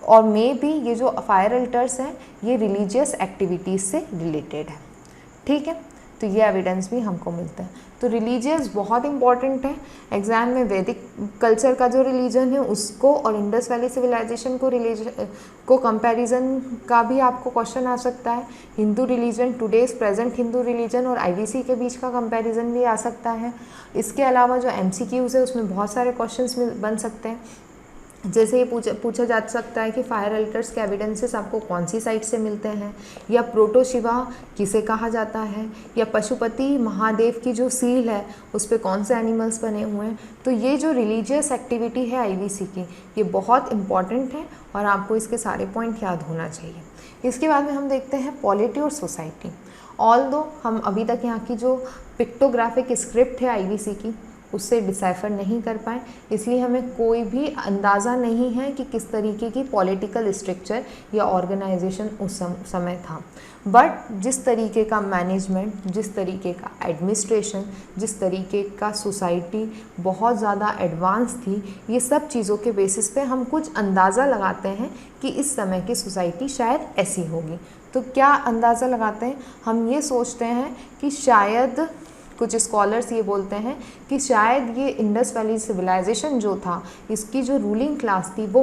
और मे भी ये जो फायर अल्टर्स हैं ये रिलीजियस एक्टिविटीज़ से रिलेटेड है, ठीक है। तो ये एविडेंस भी हमको मिलता है। तो रिलीजियस बहुत इंपॉर्टेंट है एग्ज़ाम में। वैदिक कल्चर का जो रिलीजन है उसको और इंडस वैली सिविलाइजेशन को कंपैरिजन का भी आपको क्वेश्चन आ सकता है। Hindu religion, today's present Hindu religion और आईवीसी के बीच का कंपैरिजन भी आ सकता है। इसके अलावा जो एमसीक्यूज़ है उसमें बहुत सारे क्वेश्चंस बन सकते हैं, जैसे ये पूछा जा सकता है कि फायर अल्टर्स के एविडेंसेस आपको कौन सी साइट से मिलते हैं, या प्रोटो शिवा किसे कहा जाता है, या पशुपति महादेव की जो सील है उस पर कौन से एनिमल्स बने हुए हैं। तो ये जो रिलीजियस एक्टिविटी है आईवीसी की, ये बहुत इंपॉर्टेंट है और आपको इसके सारे पॉइंट याद होना चाहिए। इसके बाद में हम देखते हैं पॉलिटी और सोसाइटी। ऑल्दो हम अभी तक यहाँ की जो पिक्टोग्राफिक स्क्रिप्ट है आईवीसी की उससे डिसाइफर नहीं कर पाए, इसलिए हमें कोई भी अंदाज़ा नहीं है कि किस तरीके की पॉलिटिकल स्ट्रक्चर या ऑर्गेनाइजेशन उस समय था। बट जिस तरीके का मैनेजमेंट, जिस तरीके का एडमिनिस्ट्रेशन, जिस तरीके का सोसाइटी बहुत ज़्यादा एडवांस थी, ये सब चीज़ों के बेसिस पे हम कुछ अंदाज़ा लगाते हैं कि इस समय की सोसाइटी शायद ऐसी होगी। तो क्या अंदाज़ा लगाते हैं? हम ये सोचते हैं कि शायद, कुछ स्कॉलर्स ये बोलते हैं कि शायद ये इंडस वैली सिविलाइजेशन जो था, इसकी जो रूलिंग क्लास थी वो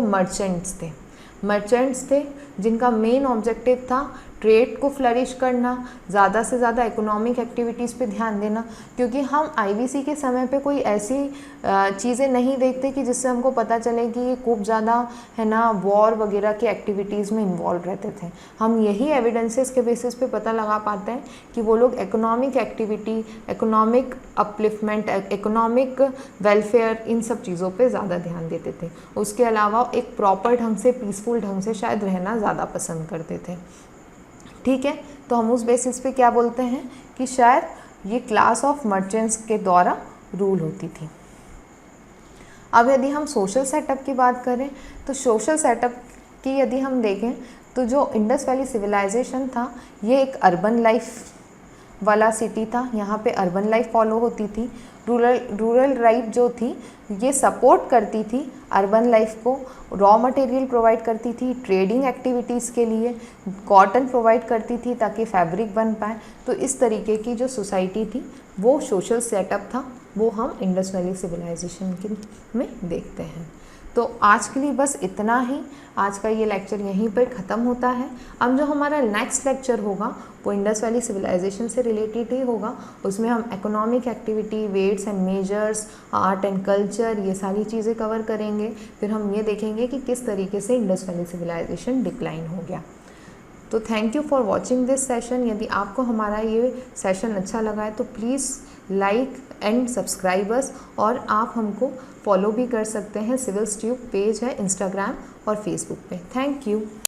मर्चेंट्स थे जिनका मेन ऑब्जेक्टिव था ट्रेड को फ्लरिश करना, ज़्यादा से ज़्यादा इकोनॉमिक एक्टिविटीज़ पे ध्यान देना। क्योंकि हम आईवीसी के समय पे कोई ऐसी चीज़ें नहीं देखते कि जिससे हमको पता चले कि ये खूब ज़्यादा है ना वॉर वगैरह की एक्टिविटीज़ में इन्वॉल्व रहते थे। हम यही एविडेंसेस के बेसिस पे पता लगा पाते हैं कि वो लोग economic activity, economic upliftment, economic welfare, इन सब चीज़ों पे ज़्यादा ध्यान देते थे। उसके अलावा एक प्रॉपर ढंग से, पीसफुल ढंग से शायद रहना ज़्यादा पसंद करते थे, ठीक है। तो हम उस बेसिस पे क्या बोलते हैं कि शायद ये क्लास ऑफ मर्चेंट्स के द्वारा रूल होती थी। अब यदि हम सोशल सेटअप की बात करें तो सोशल सेटअप की यदि हम देखें तो जो इंडस वैली सिविलाइजेशन था ये एक अर्बन लाइफ वाला सिटी था। यहाँ पे अर्बन लाइफ फॉलो होती थी। रूरल लाइफ जो थी ये सपोर्ट करती थी अर्बन लाइफ को, रॉ मटेरियल प्रोवाइड करती थी ट्रेडिंग एक्टिविटीज़ के लिए, कॉटन प्रोवाइड करती थी ताकि फैब्रिक बन पाए। तो इस तरीके की जो सोसाइटी थी वो सोशल सेटअप था, वो हम इंडस वैली सिविलाइजेशन में देखते हैं। तो आज के लिए बस इतना ही। आज का ये लेक्चर यहीं पर ख़त्म होता है। अब जो हमारा नेक्स्ट लेक्चर होगा वो इंडस वैली सिविलाइजेशन से रिलेटेड ही होगा। उसमें हम economic activity, weights and measures, art and culture, ये सारी चीज़ें कवर करेंगे। फिर हम ये देखेंगे कि किस तरीके से इंडस वैली सिविलाइजेशन डिक्लाइन हो गया। तो thank you for watching this session. यदि आपको हमारा ये सेशन अच्छा लगा है तो प्लीज़ लाइक एंड सब्सक्राइबर्स, और आप हमको फॉलो भी कर सकते हैं। सिविल्स ट्यूब पेज है इंस्टाग्राम और फेसबुक पे। Thank you.